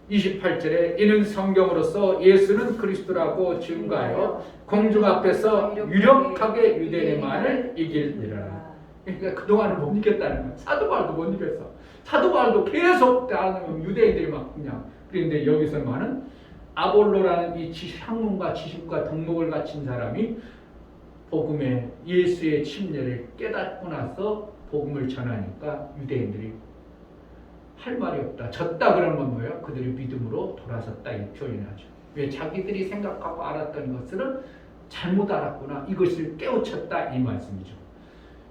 S1: 28절에 이는 성경으로서 예수는 그리스도라고 증거하여 공중 앞에서 유력하게 유대인의 말을 이길리라. 그러니까 그동안은 못 이겼다는 거야. 사도 바울도 못 이겼어. 사도 바울도 계속 유대인들이 막 그냥 그런데 여기서 말은 아볼로라는 이 학문과 지식과 덕목을 갖춘 사람이 복음의 예수의 침례를 깨닫고 나서 복음을 전하니까 유대인들이 할 말이 없다. 졌다 그런 건 뭐예요? 그들이 믿음으로 돌아섰다 이 표현하죠. 왜? 자기들이 생각하고 알았던 것들은 잘못 알았구나. 이것을 깨우쳤다 이 말씀이죠.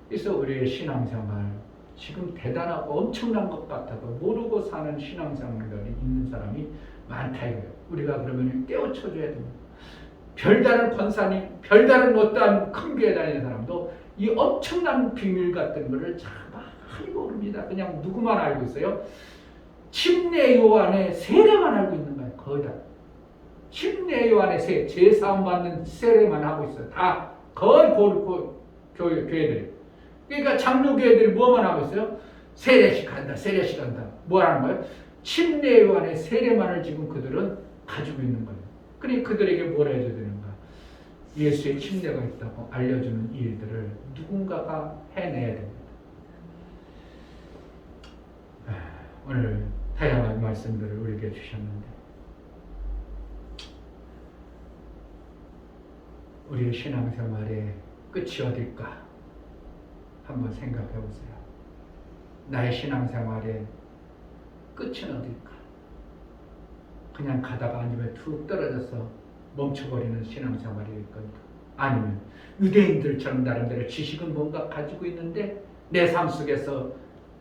S1: 그래서 우리의 신앙생활 지금 대단하고 엄청난 것 같아도 모르고 사는 신앙생활이 있는 사람이 많다 이거예요. 우리가 그러면 깨우쳐줘야 됩니다. 별다른 권사님, 별다른 어떠한 큰 교회 다니는 사람도 이 엄청난 비밀 같은 거를 잘 많이 모릅니다. 그냥 누구만 알고 있어요? 침례 요한의 세례만 알고 있는 거예요. 거의 다. 침례 요한의 제사함 받는 세례만 하고 있어요. 다 거의 교회들이. 그러니까 장로교회들이 뭐만 하고 있어요? 세례식 한다, 세례식 한다. 뭐 하는 거예요? 침례 요한의 세례만을 지금 그들은 가지고 있는 거예요. 그러니까 그들에게 뭐라 해줘야 되는가? 예수의 침례가 있다고 알려주는 일들을 누군가가 해내야 됩니다. 오늘 다양한 말씀들을 우리에게 주셨는데 우리의 신앙생활의 끝이 어딜까? 한번 생각해 보세요. 나의 신앙생활의 끝은 어딜까? 그냥 가다가 아니면 툭 떨어져서 멈춰버리는 신앙생활일 건가? 아니면 유대인들처럼 나름대로 지식은 뭔가 가지고 있는데 내 삶 속에서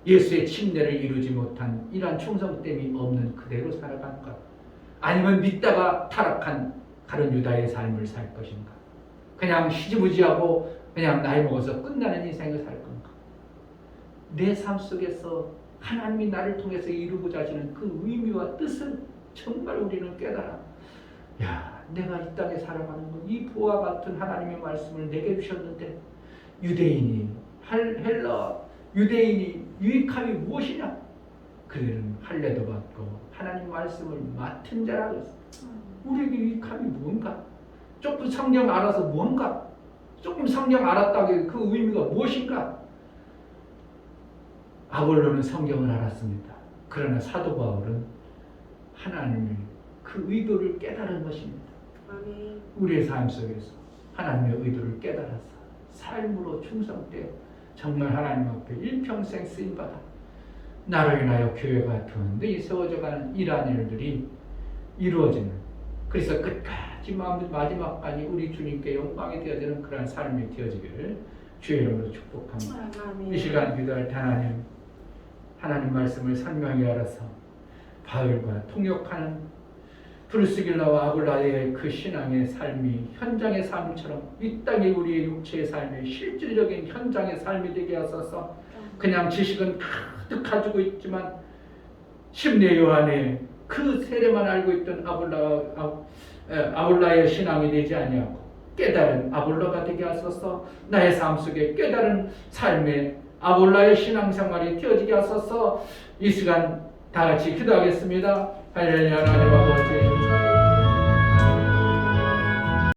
S1: 예수의 침례를 이루지 못한 이러한 충성됨이 없는 그대로 살아간가? 아니면 믿다가 타락한 다른 유다의 삶을 살 것인가? 그냥 시지부지하고 그냥 나이 먹어서 끝나는 인생을 살 건가? 내 삶 속에서 하나님이 나를 통해서 이루고자 하시는 그 의미와 뜻을 정말 우리는 깨달아. 야, 내가 이 땅에 살아가는 건 이 부와 같은 하나님의 말씀을 내게 주셨는데 유대인이 헬라 유대인이 유익함이 무엇이냐? 그들은 할례도 받고 하나님 말씀을 맡은 자라고 했어. 우리에게 유익함이 뭔가? 조금 성경 알아서 뭔가? 조금 성경 알았다고 그 의미가 무엇인가? 아볼로는 성경을 알았습니다. 그러나 사도 바울은 하나님의 그 의도를 깨달은 것입니다.
S2: 아멘.
S1: 우리의 삶 속에서 하나님의 의도를 깨달아서 삶으로 충성되어 정말 하나님 앞에 일평생 쓰임받아 나로 인하여 교회가 든든히 세워져가는 이러한 일들이 이루어지는, 그래서 끝까지 마지막까지 우리 주님께 영광이 되어지는 그런 삶이 되어지기를 주의 이름으로 축복합니다.
S2: 아멘.
S1: 이 시간 기도할 때 하나님 말씀을 선명히 알아서 바울과 통역하는 브루스길라와 아굴라의 그 신앙의 삶이 현장의 삶처럼 이 땅의 우리의 육체의 삶이 실질적인 현장의 삶이 되게 하소서. 그냥 지식은 가득 가지고 있지만 침례 요한의 그 세례만 알고 있던 아굴라의 신앙이 되지 아니하고 깨달은 아볼로가 되게 하소서. 나의 삶 속에 깨달은 삶의 아볼라의 신앙생활이 되어지게 하소서. 이 시간 다 같이 기도하겠습니다. 하나님 아버지,